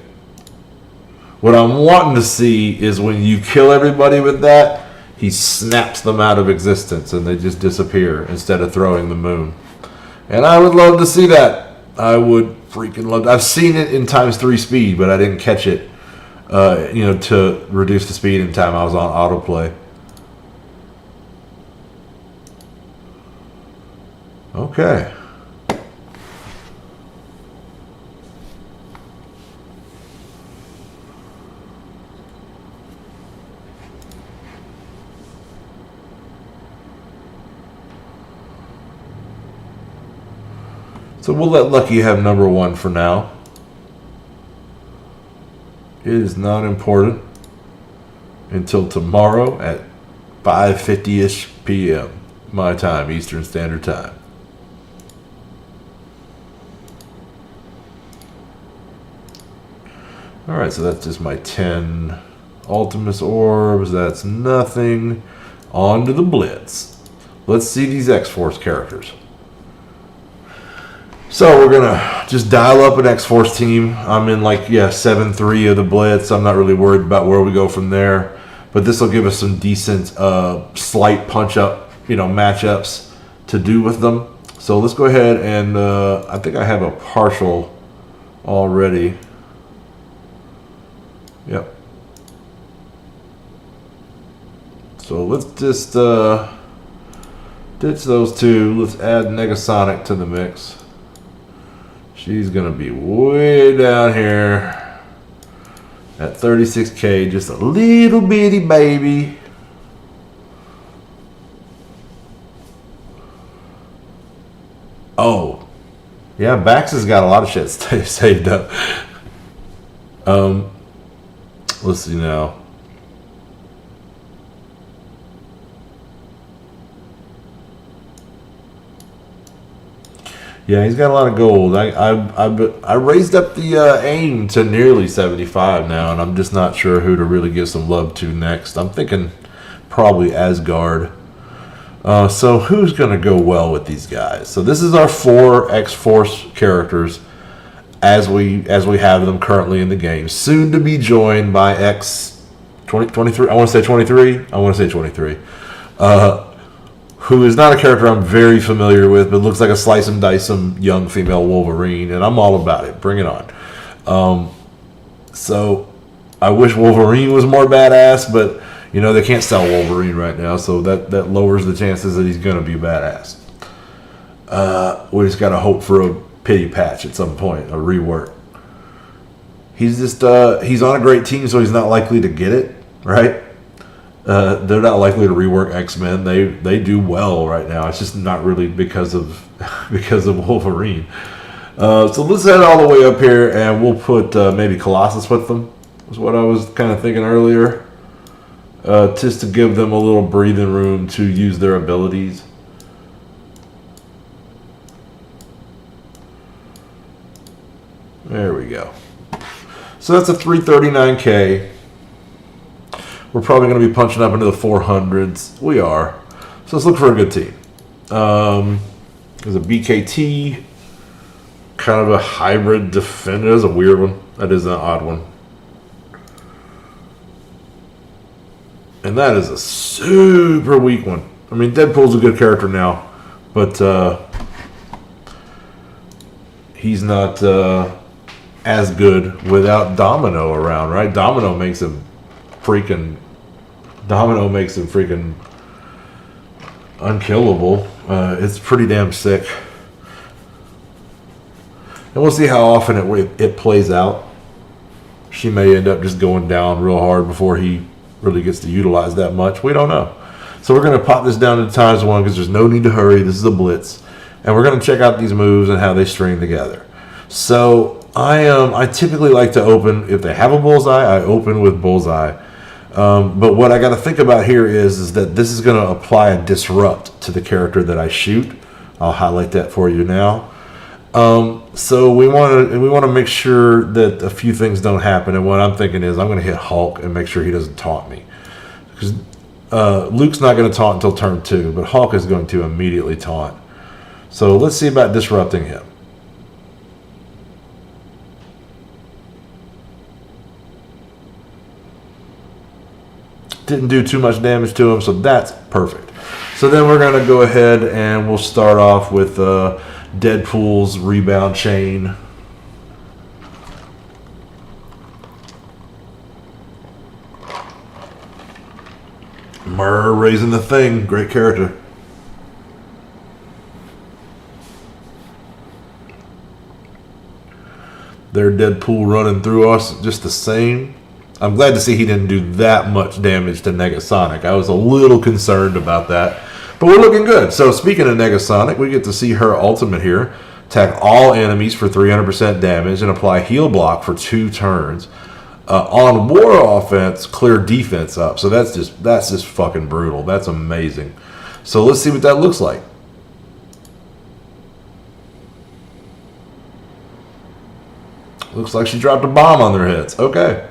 What I'm wanting to see is when you kill everybody with that, he snaps them out of existence and they just disappear instead of throwing the moon. And I would love to see that. I would freaking love to. I've seen it in ×3 speed, but I didn't catch it, to reduce the speed in time. I was on autoplay. Okay. So we'll let Lucky have #1 for now. It is not important until tomorrow at 5:50-ish p.m. my time, Eastern Standard Time. Alright, so that's just my 10 Ultimus Orbs. That's nothing. On to the Blitz. Let's see these X-Force characters. So we're going to just dial up an X-Force team. I'm in 7-3 of the Blitz. I'm not really worried about where we go from there. But this will give us some decent slight punch-up, matchups to do with them. So let's go ahead and I think I have a partial already. Yep. So let's just ditch those two. Let's add Negasonic to the mix. She's going to be way down here at 36K, just a little bitty baby. Oh, yeah, Bax has got a lot of shit saved up. Let's see now. Yeah, he's got a lot of gold. I raised up the aim to nearly 75 now, and I'm just not sure who to really give some love to next. I'm thinking probably Asgard. So who's going to go well with these guys? So this is our 4 X-Force characters as we have them currently in the game. Soon to be joined by X23. I want to say 23. I want to say 23. Who is not a character I'm very familiar with, but looks like a slice and dice some young female Wolverine, and I'm all about it. Bring it on. So I wish Wolverine was more badass, but they can't sell Wolverine right now, so that lowers the chances that he's going to be badass. We just got to hope for a pity patch at some point, a rework. He's just he's on a great team, so he's not likely to get it, right? They're not likely to rework X-Men. They do well right now. It's just not really because of Wolverine. So let's head all the way up here, and we'll put maybe Colossus with them. Was what I was kind of thinking earlier, just to give them a little breathing room to use their abilities. There we go. So that's a 339K. We're probably going to be punching up into the 400s. We are. So let's look for a good team. There's a BKT. Kind of a hybrid defender. That's a weird one. That is an odd one. And that is a super weak one. I mean, Deadpool's a good character now. But he's not as good without Domino around, right? Domino makes him freaking unkillable. It's pretty damn sick. And we'll see how often it plays out. She may end up just going down real hard before he really gets to utilize that much. We don't know. So we're going to pop this down to ×1 because there's no need to hurry. This is a blitz. And we're going to check out these moves and how they string together. So I typically like to open, if they have a bullseye, I open with bullseye. But what I got to think about here is that this is going to apply a disrupt to the character that I shoot. I'll highlight that for you now. So we want to make sure that a few things don't happen. And what I'm thinking is I'm going to hit Hulk and make sure he doesn't taunt me, because Luke's not going to taunt until turn 2, but Hulk is going to immediately taunt. So let's see about disrupting him. Didn't do too much damage to him, so that's perfect. So then we're going to go ahead and we'll start off with Deadpool's rebound chain. Murr raising the thing. Great character. There, Deadpool running through us just the same. I'm glad to see he didn't do that much damage to Negasonic. I was a little concerned about that. But we're looking good. So speaking of Negasonic, we get to see her ultimate here. Attack all enemies for 300% damage and apply heal block for 2 turns. On war offense, clear defense up. So that's just fucking brutal. That's amazing. So let's see what that looks like. Looks like she dropped a bomb on their heads. Okay.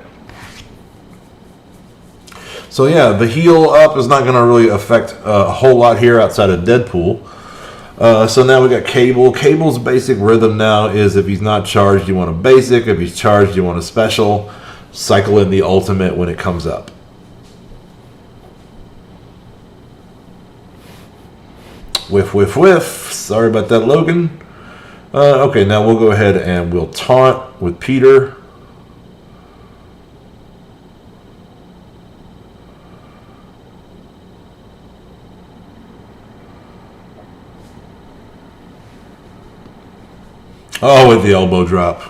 So yeah, the heal up is not going to really affect a whole lot here outside of Deadpool. So now we got Cable. Cable's basic rhythm now is if he's not charged, you want a basic. If he's charged, you want a special. Cycle in the ultimate when it comes up. Whiff, whiff, whiff. Sorry about that, Logan. Okay, now we'll go ahead and we'll taunt with Peter. Oh, with the elbow drop.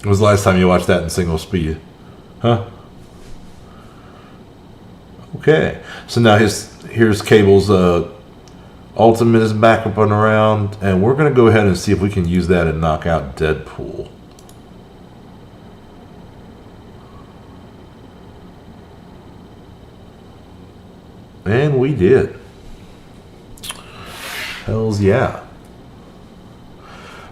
When was the last time you watched that in single speed? Huh? Okay. So now here's Cable's ultimate is back up and around. And we're going to go ahead and see if we can use that and knock out Deadpool. And we did. Hells yeah.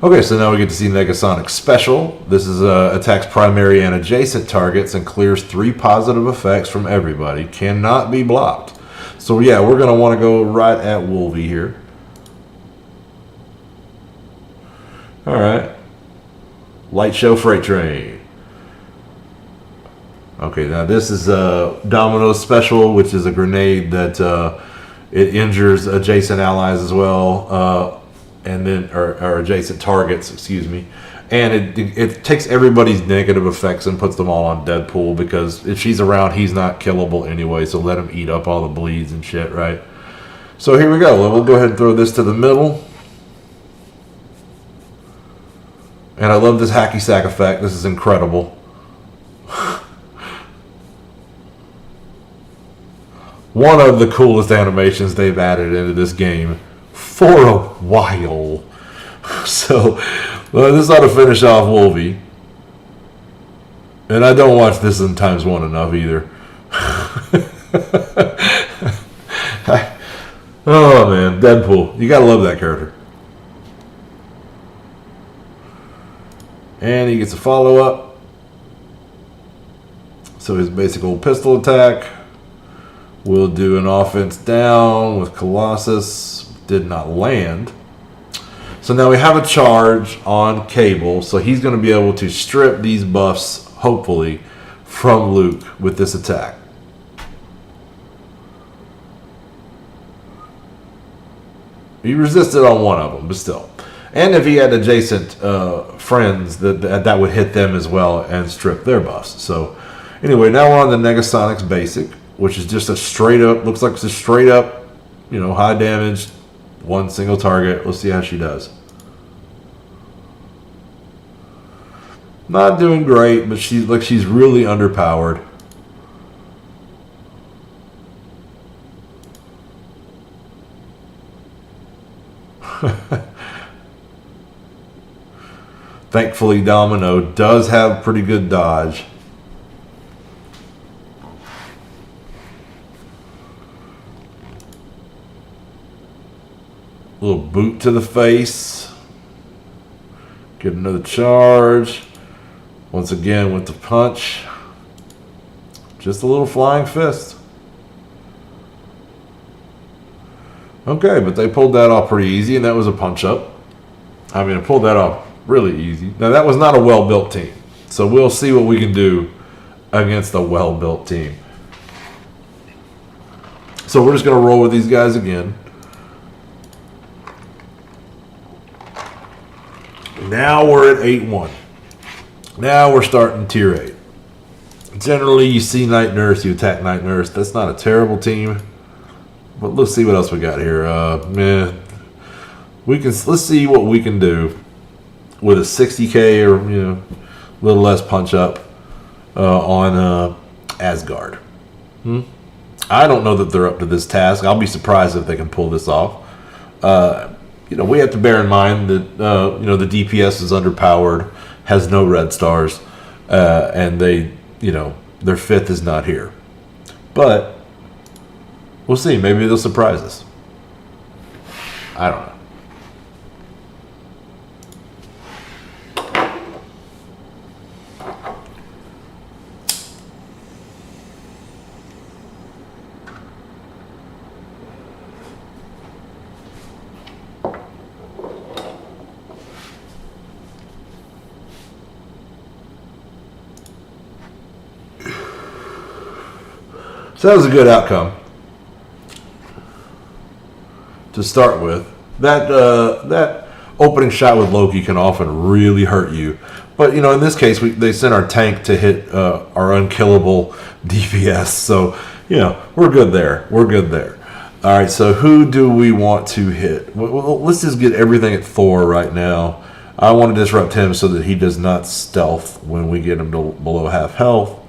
Okay, so now we get to see Negasonic Special. This is attacks primary and adjacent targets and clears 3 positive effects from everybody. Cannot be blocked. So yeah, we're going to want to go right at Wolvie here. Alright. Light Show Freight Train. Okay, now this is Domino's Special, which is a grenade that it injures adjacent allies as well, and then or adjacent targets, excuse me. And it takes everybody's negative effects and puts them all on Deadpool, because if she's around, he's not killable anyway, so let him eat up all the bleeds and shit, right? So here we go. We'll go ahead and throw this to the middle. And I love this hacky sack effect. This is incredible. One of the coolest animations they've added into this game for a while. So, this ought to finish off Wolvie. And I don't watch this in ×1 enough either. Oh man, Deadpool. You gotta love that character. And he gets a follow-up. So his basic old pistol attack. We'll do an offense down with Colossus. Did not land. So now we have a charge on Cable. So he's going to be able to strip these buffs, hopefully, from Luke with this attack. He resisted on one of them, but still. And if he had adjacent friends, that would hit them as well and strip their buffs. So anyway, now we're on the Negasonics basic, which is just a straight up, looks like it's a straight up, high damage, one single target. Let's see how she does. Not doing great, but she's really underpowered. Thankfully, Domino does have pretty good dodge. Little boot to the face. Get another charge. Once again with the punch. Just a little flying fist. Okay, but they pulled that off pretty easy, and that was a punch up. I mean, I pulled that off really easy. Now, that was not a well-built team. So we'll see what we can do against a well-built team. So we're just going to roll with these guys again. Now we're at 8-1. Now we're starting tier 8. Generally, you see Night Nurse, you attack Night Nurse. That's not a terrible team. But let's see what else we got here. Let's see what we can do with a 60k or a little less punch up on Asgard. I don't know that they're up to this task. I'll be surprised if they can pull this off. We have to bear in mind that the DPS is underpowered, has no red stars, and their 5th is not here. But we'll see. Maybe they'll surprise us. I don't know. So that was a good outcome to start with. That opening shot with Loki can often really hurt you. But, in this case, they sent our tank to hit our unkillable DPS. So, we're good there. We're good there. All right, so who do we want to hit? Well, let's just get everything at Thor right now. I want to disrupt him so that he does not stealth when we get him to below half health.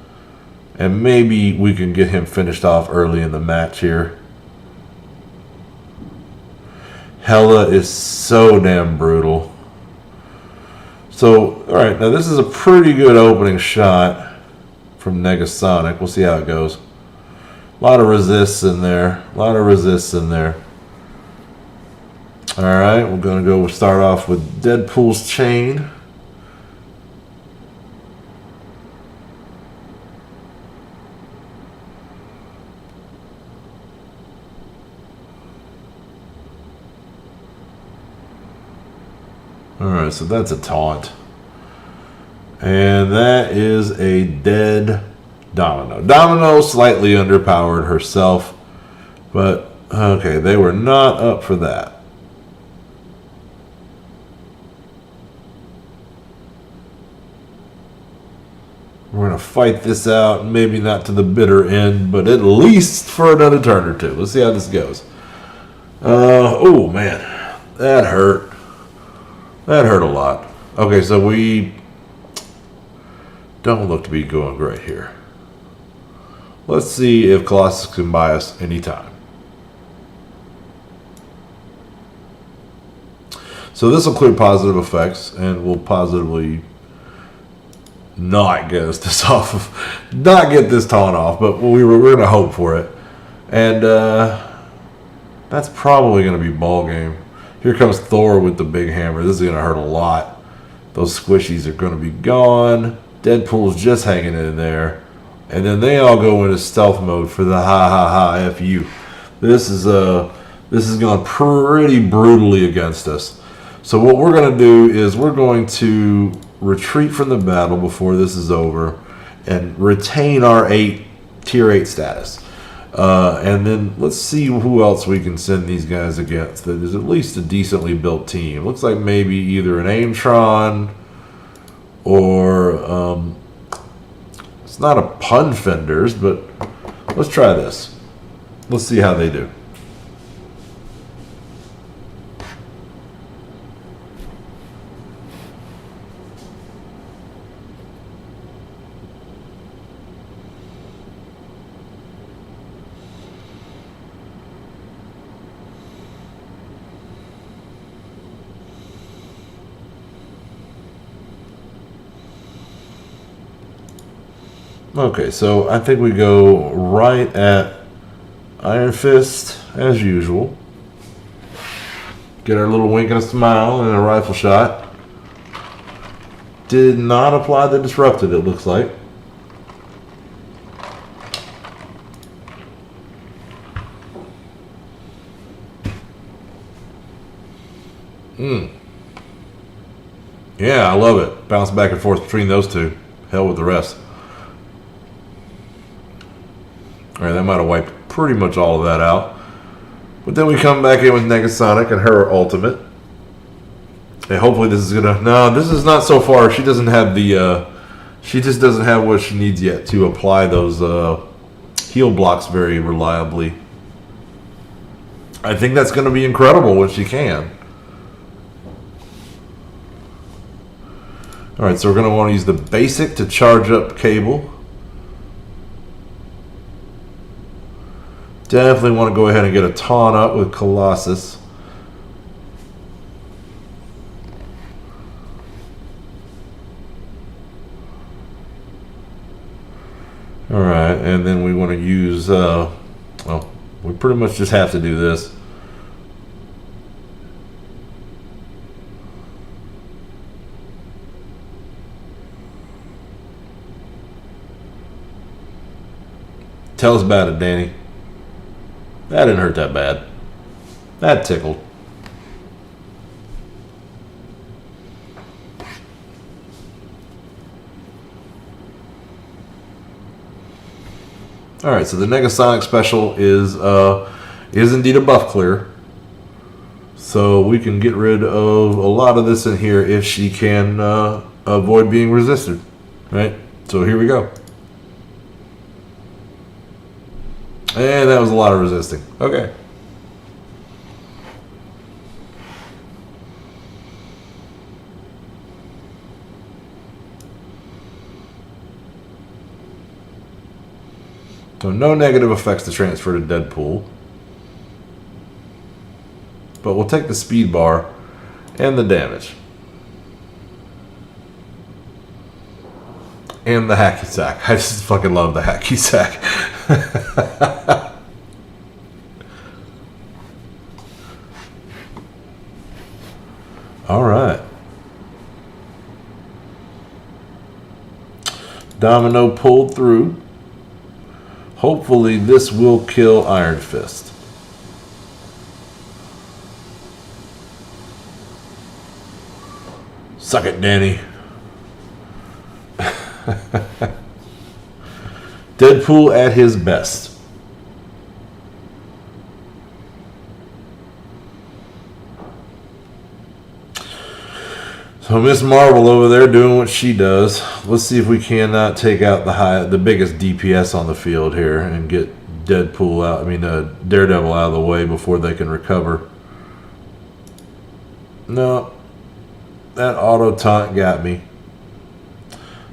And maybe we can get him finished off early in the match here. Hela is so damn brutal. So, alright, now this is a pretty good opening shot from Negasonic. We'll see how it goes. A lot of resists in there. Alright, we're going to start off with Deadpool's Chain. Alright, so that's a taunt. And that is a dead Domino. Domino slightly underpowered herself. But, okay, they were not up for that. We're going to fight this out. Maybe not to the bitter end, but at least for another turn or two. Let's see how this goes. Oh, man. That hurt. That hurt a lot. Okay, so we don't look to be going great here. Let's see if Colossus can buy us any time. So this will clear positive effects and will positively not get us this off of, not get this taunt off, but we're going to hope for it. And that's probably going to be ball game. Here comes Thor with the big hammer. This is going to hurt a lot. Those squishies are going to be gone. Deadpool's just hanging in there. And then they all go into stealth mode for the ha F you. This is going pretty brutally against us. So what we're going to do is we're going to retreat from the battle before this is over and retain our tier 8 status. And then let's see who else we can send these guys against that is at least a decently built team. Looks like maybe either an Aimtron or it's not a Pun Fenders, but let's try this. Let's see how they do. Okay, so I think we go right at Iron Fist as usual. Get our little wink and a smile and a rifle shot. Did not apply the disrupted, it looks like. Yeah, I love it. Bounce back and forth between those two. Hell with the rest. Alright, that might have wiped pretty much all of that out. But then we come back in with Negasonic and her ultimate. And hopefully this is gonna... No, this is not so far. She doesn't have the... she just doesn't have what she needs yet to apply those heal blocks very reliably. I think that's going to be incredible when she can. Alright, so we're going to want to use the basic to charge up Cable. Definitely want to go ahead and get a taunt up with Colossus. Alright, and then we want to use, well, we pretty much just have to do this. Tell us about it, Danny. That didn't hurt that bad. That tickled. Alright, so the Negasonic special is indeed a buff clear. So we can get rid of a lot of this in here if she can avoid being resisted. Right? So here we go. And that was a lot of resisting. Okay. So no negative effects to transfer to Deadpool. But we'll take the speed bar and the damage. And the hacky sack. I just fucking love the hacky sack. All right. Domino pulled through. Hopefully this will kill Iron Fist. Suck it, Danny. Deadpool at his best. So Miss Marvel over there doing what she does. Let's see if we cannot take out the biggest DPS on the field here and get Deadpool out. I mean, Daredevil out of the way before they can recover. No, that auto taunt got me.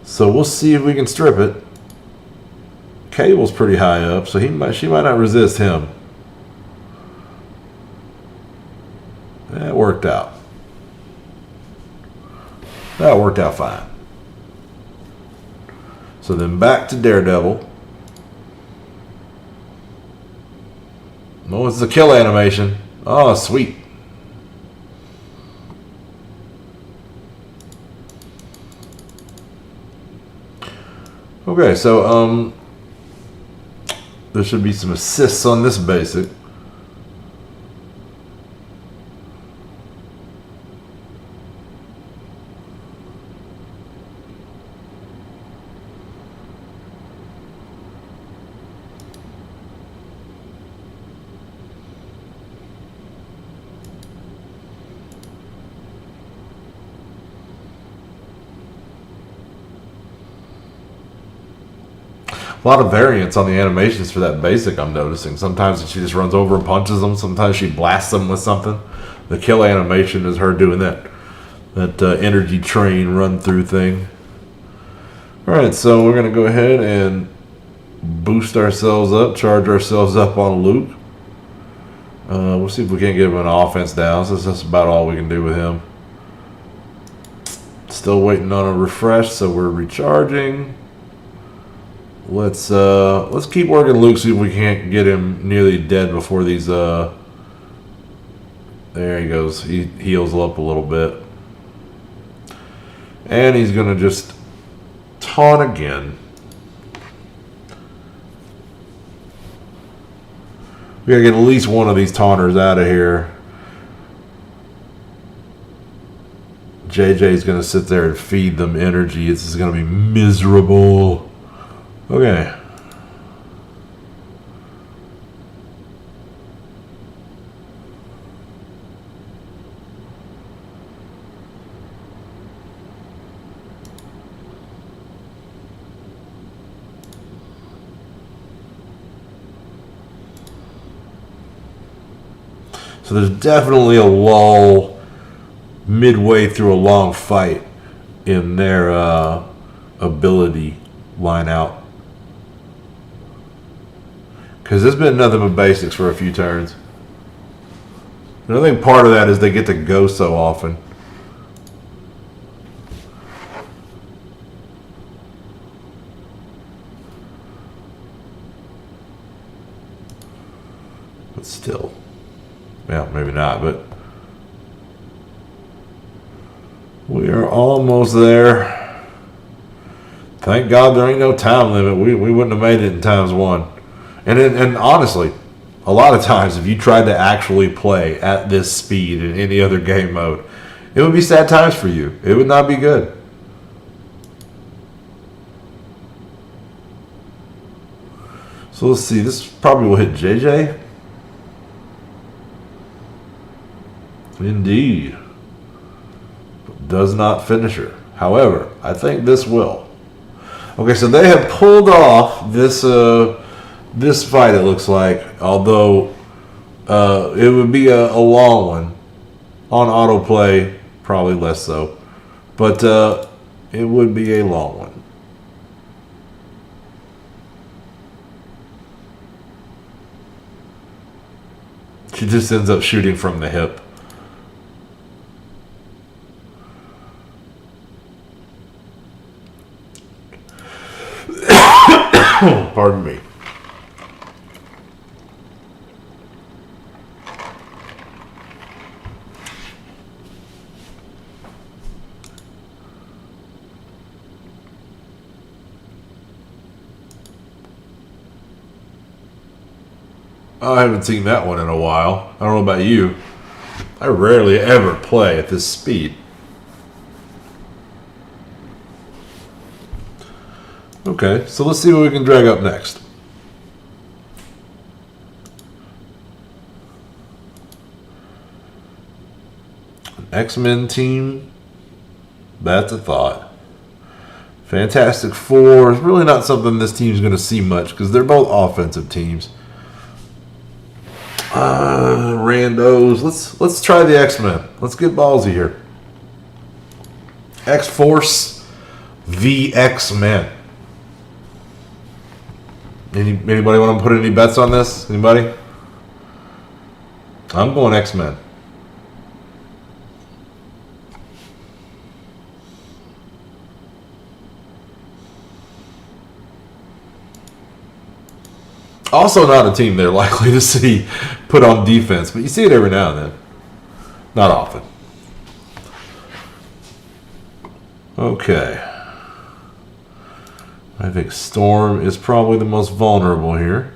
So we'll see if we can strip it. Cable's pretty high up, so she might not resist him. That worked out. That worked out fine. So then back to Daredevil. Oh, it's the kill animation. Oh, sweet. Okay, so there should be some assists on this basic. A lot of variance on the animations for that basic, I'm noticing. Sometimes she just runs over and punches them. Sometimes she blasts them with something. The kill animation is her doing that energy train run through thing. Alright, so we're going to go ahead and boost ourselves up, charge ourselves up on Luke. We'll see if we can't get him an offense down. So that's about all we can do with him. Still waiting on a refresh, so we're recharging. Let's keep working Luke, see if we can't get him nearly dead before these there he goes. He heals up a little bit. And he's gonna just taunt again. We gotta get at least one of these taunters out of here. JJ's gonna sit there and feed them energy. This is gonna be miserable. Okay. So there's definitely a lull midway through a long fight in their ability line out. Because there's been nothing but basics for a few turns. And I think part of that is they get to go so often. But still. Yeah, maybe not, but we are almost there. Thank God there ain't no time limit. We wouldn't have made it in times 1. And honestly, a lot of times if you tried to actually play at this speed in any other game mode, it would be sad times for you. It would not be good. So let's see. This probably will hit JJ. Indeed. Does not finish her. However, I think this will. Okay, so they have pulled off this this fight, it looks like, although it would be a long one. On autoplay, probably less so. But it would be a long one. She just ends up shooting from the hip. Pardon me. I haven't seen that one in a while. I don't know about you. I rarely ever play at this speed. Okay, so let's see what we can drag up next. An X-Men team. That's a thought. Fantastic Four is really not something this team's going to see much because they're both offensive teams. Randos. Let's try the X-Men. Let's get ballsy here. X-Force v X-Men. Anybody want to put any bets on this? Anybody? I'm going X-Men. Also not a team they're likely to see put on defense, but you see it every now and then. Not often. Okay. I think Storm is probably the most vulnerable here.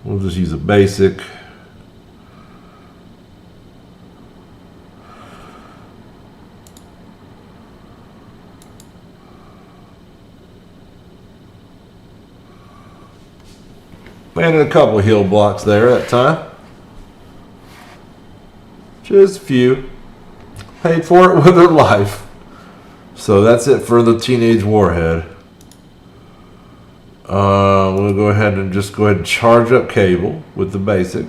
We'll just use a basic. Landed a couple heal blocks there that time. Just a few. Paid for it with her life. So that's it for the Teenage Warhead. We'll go ahead and charge up Cable with the basic.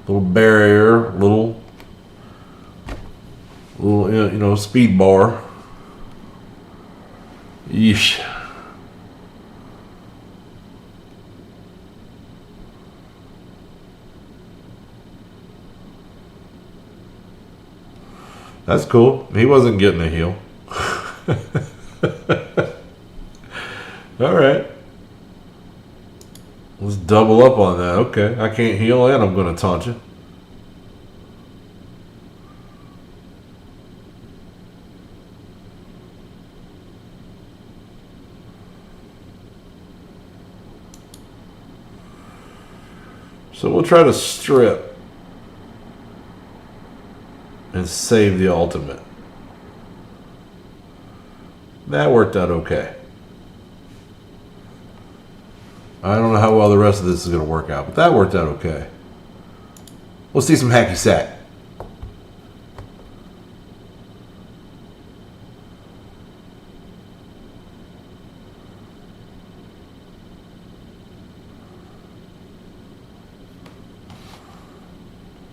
Little barrier, little speed bar. Yeesh. That's cool. He wasn't getting a heal. Alright. Let's double up on that. Okay. I can't heal and I'm going to taunt you. So we'll try to strip and save the ultimate. That worked out okay. I don't know how well the rest of this is going to work out, but that worked out okay. We'll see some hacky sack.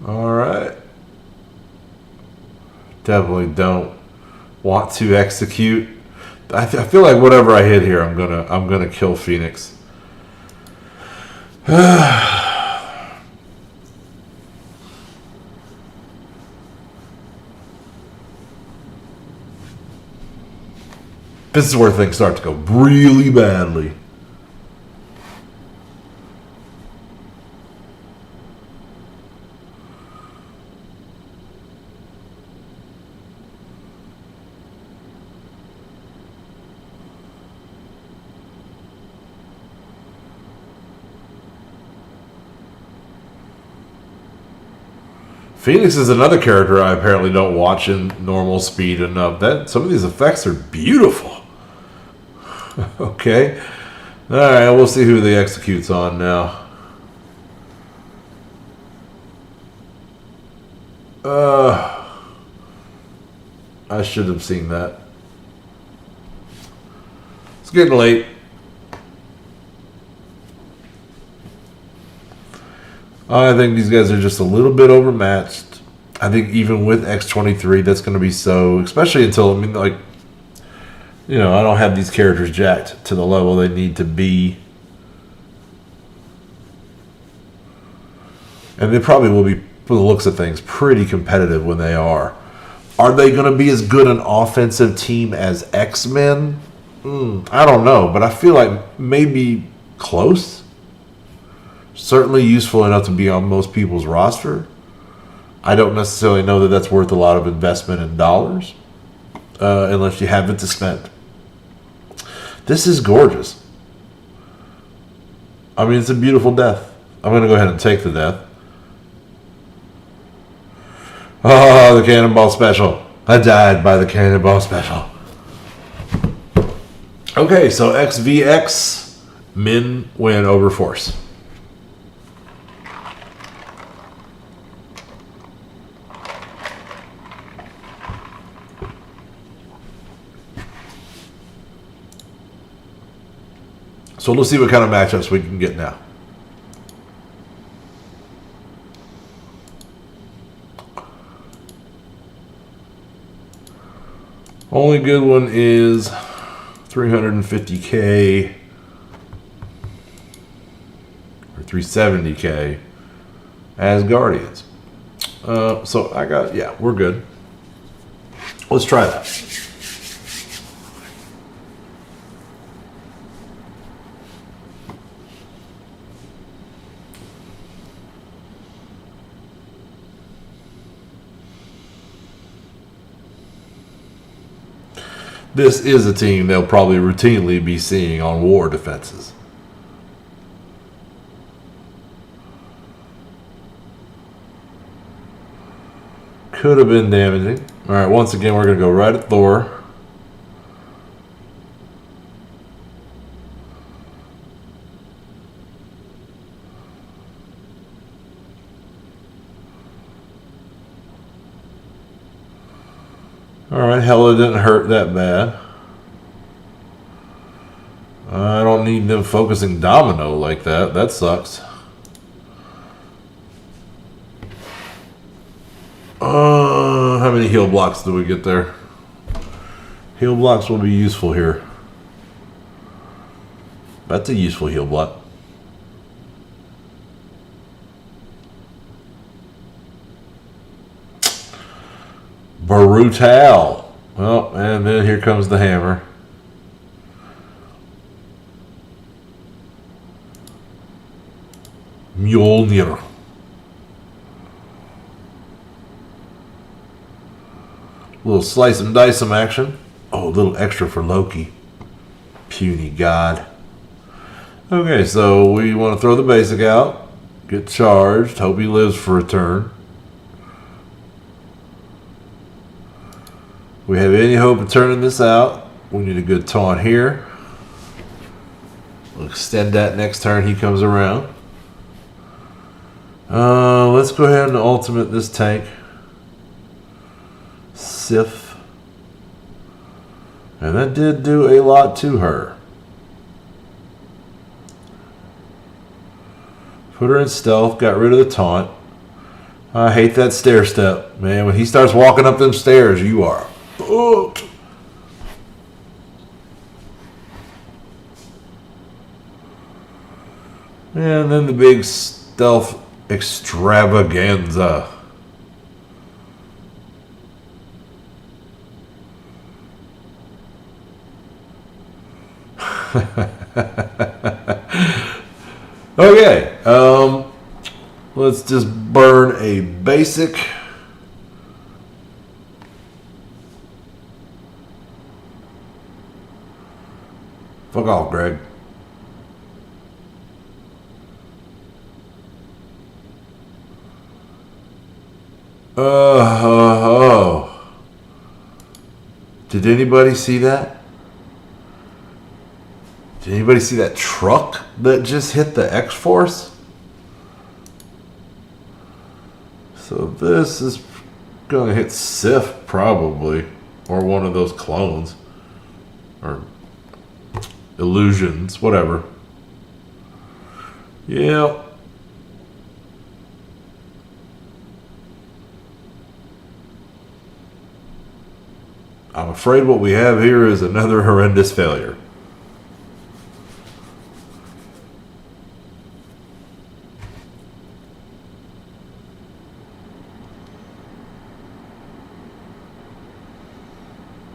All right. Definitely don't want to execute. I feel like whatever I hit here, I'm gonna kill Phoenix. This is where things start to go really badly. Phoenix is another character I apparently don't watch in normal speed enough. That some of these effects are beautiful. Okay. Alright, we'll see who the executes on now. I should have seen that. It's getting late. I think these guys are just a little bit overmatched. I think even with X23, that's going to be so, especially until, I mean, like, you know, I don't have these characters jacked to the level they need to be. And they probably will be, from the looks of things, pretty competitive when they are. Are they going to be as good an offensive team as X-Men? I don't know, but I feel like maybe close. Certainly useful enough to be on most people's roster. I don't necessarily know that that's worth a lot of investment in dollars, unless you have it to spend. This is gorgeous. I mean, it's a beautiful death. I'm going to go ahead and take the death. Oh, the cannonball special. I died by the cannonball special. Okay, so XVX, men win over force. So let's see what kind of matchups we can get now. Only good one is 350K or 370K as Guardians. So I got, yeah, we're good. Let's try that. This is a team they'll probably routinely be seeing on war defenses. Could have been damaging. All right, once again, we're going to go right at Thor. Alright, Hela didn't hurt that bad. I don't need them focusing Domino like that. That sucks. How many heal blocks do we get there? Heal blocks will be useful here. That's a useful heal block. Brutal. Oh, and then here comes the hammer. Mjolnir. Little slice and dice some action. Oh, a little extra for Loki. Puny god. Okay, so we want to throw the basic out. Get charged. Hope he lives for a turn. We have any hope of turning this out. We need a good taunt here. We'll extend that next turn he comes around. Let's go ahead and ultimate this tank. Sif. And that did do a lot to her. Put her in stealth, got rid of the taunt. I hate that stair step. Man, when he starts walking up them stairs, you are hooked. And then the big stealth extravaganza. Okay, let's just burn a basic. Fuck off, Greg. Oh. Did anybody see that? Did anybody see that truck that just hit the X-Force? So this is going to hit Sif probably, or one of those clones, or illusions, whatever. Yeah. I'm afraid what we have here is another horrendous failure.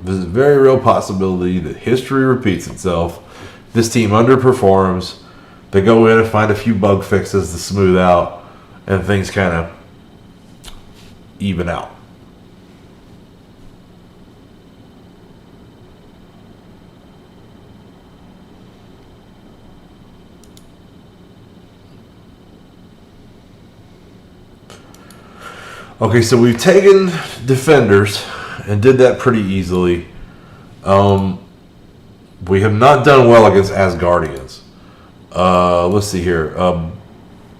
There's a very real possibility that history repeats itself. This team underperforms. They go in and find a few bug fixes to smooth out, and things kind of even out. Okay, so we've taken defenders and did that pretty easily. We have not done well against Asgardians. Let's see here.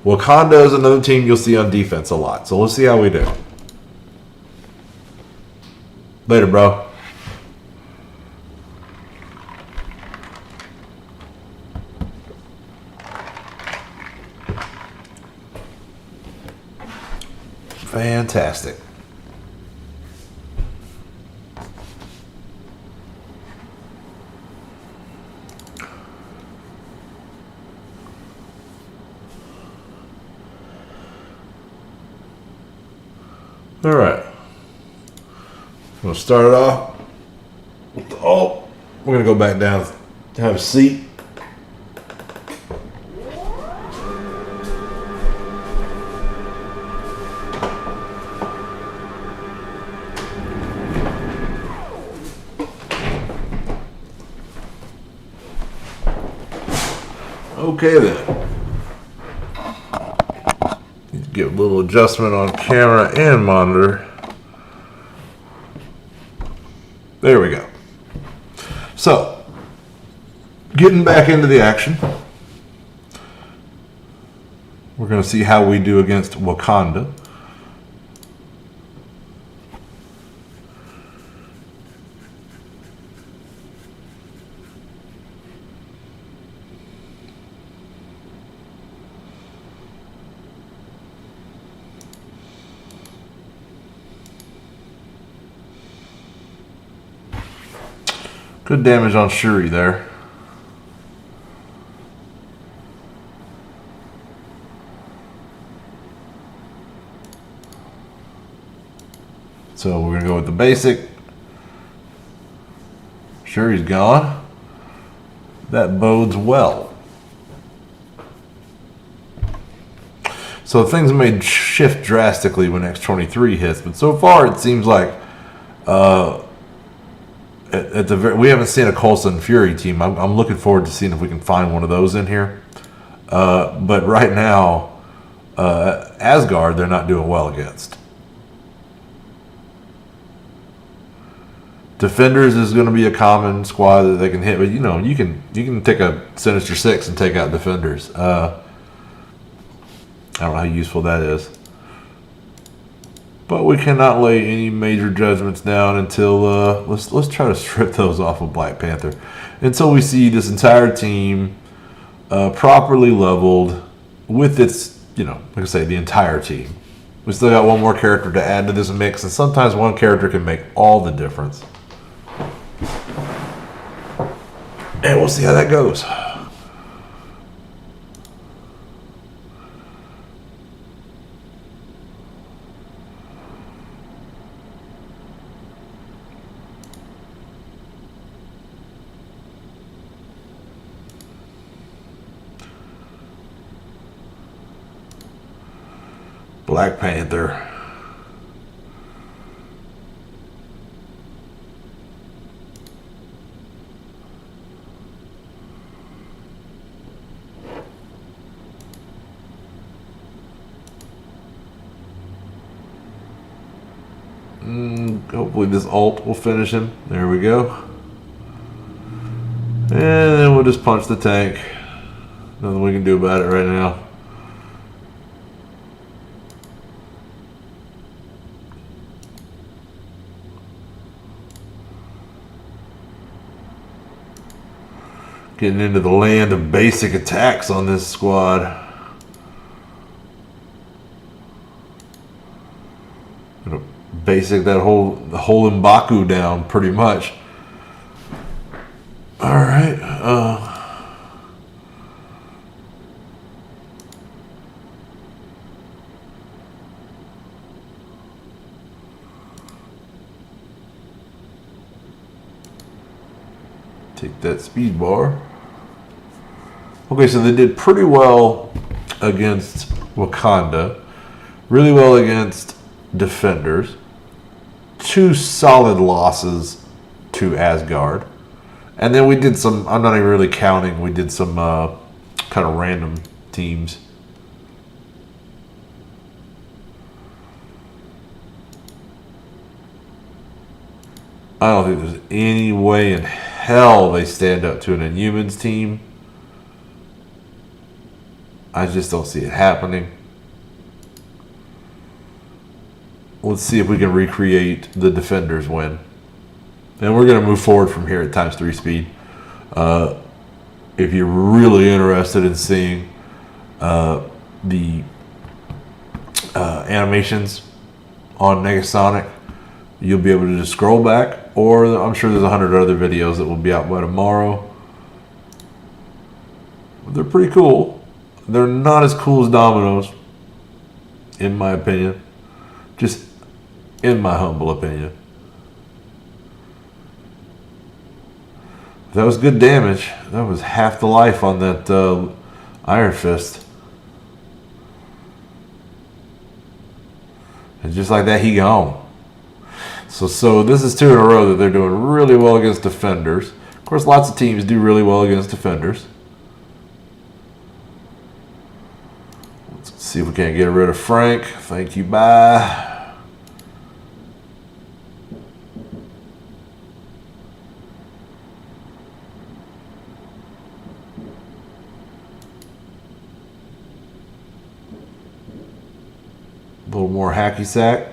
Wakanda is another team you'll see on defense a lot. So let's see how we do. Later, bro. Fantastic. All right. We'll start it off with the ult. We're going to go back down to have a seat. Okay then. Give a little adjustment on camera and monitor. There we go. So, getting back into the action. We're going to see how we do against Wakanda. Good damage on Shuri there. So we're going to go with the basic. Sure, he's gone. That bodes well. So things may shift drastically when X-23 hits, but so far it seems like we haven't seen a Coulson Fury team. I'm looking forward to seeing if we can find one of those in here. But right now, Asgard, they're not doing well against. Defenders is going to be a common squad that they can hit, but you know you can take a Sinister Six and take out Defenders. I don't know how useful that is, but we cannot lay any major judgments down until let's try to strip those off of Black Panther until we see this entire team properly leveled with its, you know, like I say, the entire team. We still got one more character to add to this mix, and sometimes one character can make all the difference. And we'll see how that goes. Black Panther. Hopefully this ult will finish him. There we go. And then we'll just punch the tank. Nothing we can do about it right now. Getting into the land of basic attacks on this squad. Basic the whole M'Baku down pretty much. All right. Take that speed bar. Okay, so they did pretty well against Wakanda. Really well against Defenders. 2 solid losses to Asgard. And then we did some, I'm not even really counting, we did some kind of random teams. I don't think there's any way in hell they stand up to an Inhumans team. I just don't see it happening. Let's see if we can recreate the Defenders win. And we're going to move forward from here at ×3 speed. If you're really interested in seeing the animations on Negasonic, you'll be able to just scroll back, or I'm sure there's 100 other videos that will be out by tomorrow. They're pretty cool. They're not as cool as Domino's, in my opinion. Just in my humble opinion. That was good damage. That was half the life on that Iron Fist. And just like that, he gone. So this is 2 in a row that they're doing really well against Defenders. Of course, lots of teams do really well against Defenders. Let's see if we can't get rid of Frank. Thank you, bye. A little more hacky sack.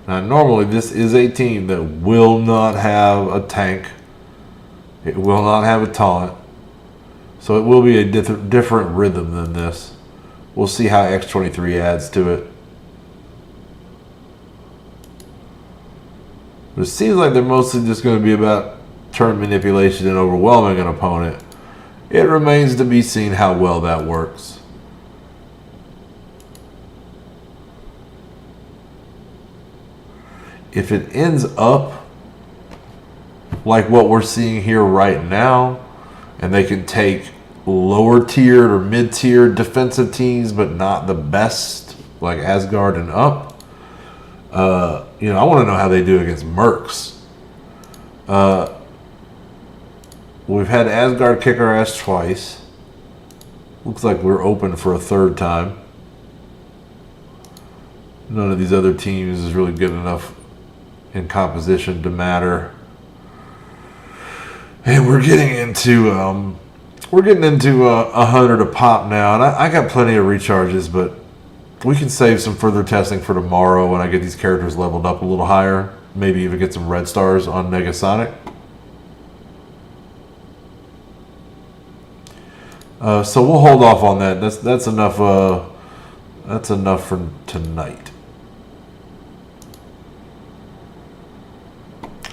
Now, normally this is a team that will not have a tank. It will not have a taunt. So it will be a different rhythm than this. We'll see how X23 adds to it. But it seems like they're mostly just going to be about turn manipulation and overwhelming an opponent. It remains to be seen how well that works. If it ends up like what we're seeing here right now, and they can take lower tiered or mid tiered defensive teams, but not the best, like Asgard and up, you know, I want to know how they do against Mercs. We've had Asgard kick our ass twice. Looks like we're open for a third time. None of these other teams is really good enough in composition to matter. And we're getting into 100 a pop now, and I got plenty of recharges, but we can save some further testing for tomorrow when I get these characters leveled up a little higher. Maybe even get some red stars on Negasonic. So we'll hold off on that. That's enough. That's enough for tonight.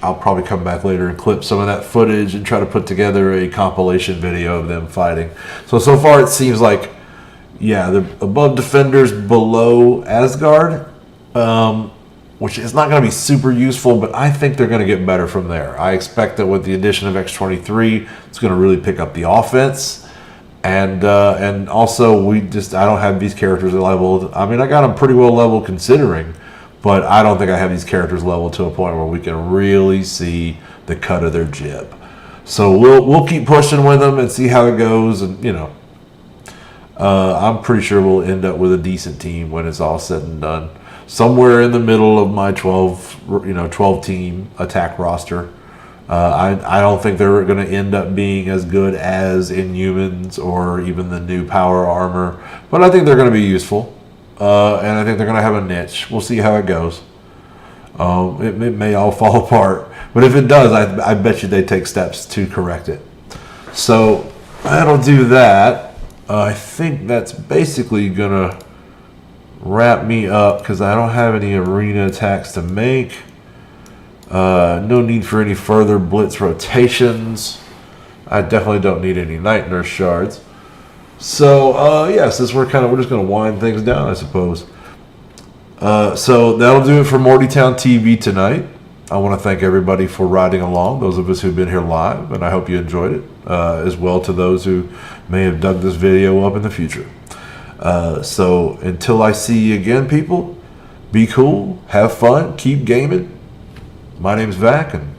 I'll probably come back later and clip some of that footage and try to put together a compilation video of them fighting. So far it seems like, yeah, they're above defenders, below Asgard, which is not going to be super useful, but I think they're going to get better from there. I expect that with the addition of X23, it's going to really pick up the offense. And also, I don't have these characters leveled. I mean, I got them pretty well leveled considering, but I don't think I have these characters leveled to a point where we can really see the cut of their jib. So we'll keep pushing with them and see how it goes. And you know, I'm pretty sure we'll end up with a decent team when it's all said and done. Somewhere in the middle of my 12 team attack roster. I don't think they're going to end up being as good as Inhumans or even the new Power Armor, but I think they're going to be useful. And I think they're going to have a niche. We'll see how it goes. It may all fall apart. But if it does, I bet you they take steps to correct it. So that'll do that. I think that's basically going to wrap me up because I don't have any arena attacks to make. No need for any further blitz rotations. I definitely don't need any night nurse shards. So yeah, since we're just gonna wind things down, I suppose. So that'll do it for Mortytown TV tonight. I want to thank everybody for riding along, those of us who've been here live, and I hope you enjoyed it, as well to those who may have dug this video up in the future. So until I see you again, people, be cool, have fun, keep gaming. My name's Vac, and